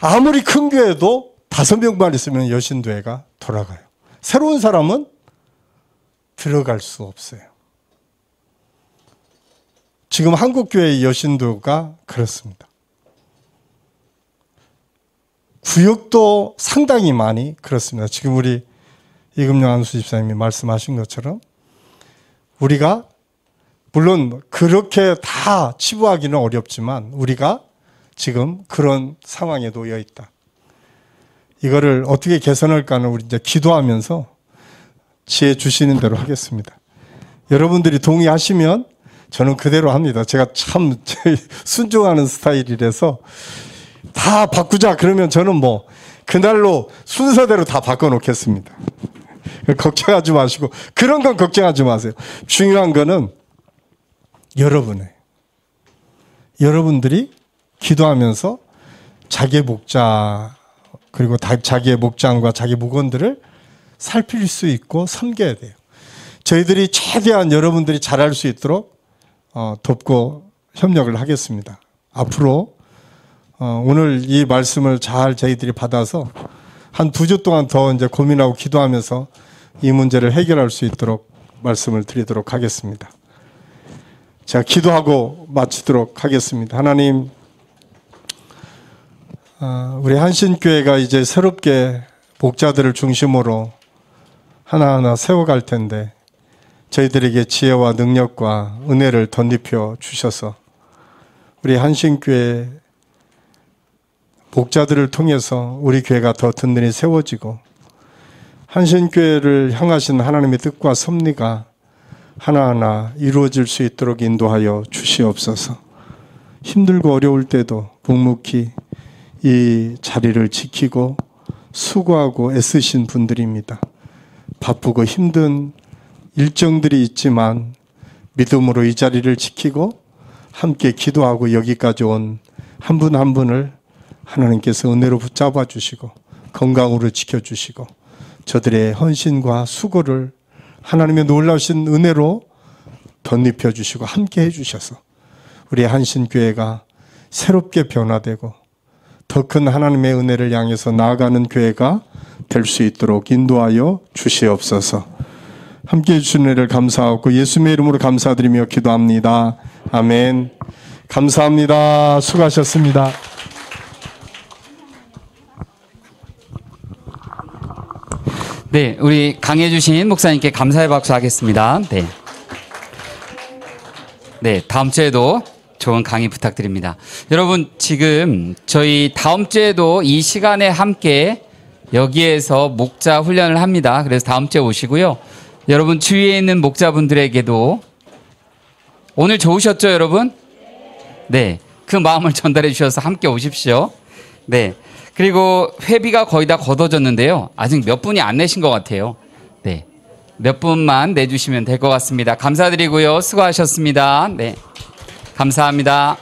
A: 아무리 큰 교회도 5명만 있으면 여신도회가 돌아가요. 새로운 사람은 들어갈 수 없어요. 지금 한국교회의 여신도가 그렇습니다. 구역도 상당히 많이 그렇습니다. 지금 우리 이금영 안수 집사님이 말씀하신 것처럼 우리가 물론 그렇게 다 치부하기는 어렵지만 우리가 지금 그런 상황에 놓여 있다. 이거를 어떻게 개선할까는 우리 이제 기도하면서 지혜 주시는 대로 하겠습니다. 여러분들이 동의하시면 저는 그대로 합니다. 제가 참 순종하는 스타일이라서 다 바꾸자 그러면 저는 뭐 그날로 순서대로 다 바꿔놓겠습니다. 걱정하지 마시고 그런 건 걱정하지 마세요. 중요한 거는 여러분들이 기도하면서 자기의 목자 그리고 자기의 목장과 자기 목원들을 살필 수 있고 섬겨야 돼요. 저희들이 최대한 여러분들이 잘할 수 있도록 돕고 협력을 하겠습니다. 앞으로 오늘 이 말씀을 잘 저희들이 받아서 한 2주 동안 더 이제 고민하고 기도하면서 이 문제를 해결할 수 있도록 말씀을 드리도록 하겠습니다. 제가 기도하고 마치도록 하겠습니다. 하나님, 우리 한신교회가 이제 새롭게 목자들을 중심으로 하나하나 세워갈 텐데 저희들에게 지혜와 능력과 은혜를 덧입혀 주셔서 우리 한신교회 목자들을 통해서 우리 교회가 더 든든히 세워지고 한신교회를 향하신 하나님의 뜻과 섭리가 하나하나 이루어질 수 있도록 인도하여 주시옵소서. 힘들고 어려울 때도 묵묵히 이 자리를 지키고 수고하고 애쓰신 분들입니다. 바쁘고 힘든 일정들이 있지만 믿음으로 이 자리를 지키고 함께 기도하고 여기까지 온 한 분 한 분을 하나님께서 은혜로 붙잡아 주시고 건강으로 지켜주시고 저들의 헌신과 수고를 하나님의 놀라우신 은혜로 덧입혀 주시고 함께 해주셔서 우리 한신교회가 새롭게 변화되고 더 큰 하나님의 은혜를 향해서 나아가는 교회가 될 수 있도록 인도하여 주시옵소서. 함께해 주신 은혜를 감사하고 예수님의 이름으로 감사드리며 기도합니다. 아멘. 감사합니다. 수고하셨습니다.
J: 네, 우리 강해 주신 목사님께 감사의 박수 하겠습니다. 네. 네, 다음 주에도 좋은 강의 부탁드립니다. 여러분, 지금 저희 다음 주에도 이 시간에 함께 여기에서 목자 훈련을 합니다. 그래서 다음 주에 오시고요. 여러분 주위에 있는 목자분들에게도 오늘 좋으셨죠, 여러분? 네, 그 마음을 전달해 주셔서 함께 오십시오. 네, 그리고 회비가 거의 다 걷어졌는데요. 아직 몇 분이 안 내신 것 같아요. 네, 몇 분만 내주시면 될 것 같습니다. 감사드리고요. 수고하셨습니다. 네, 감사합니다.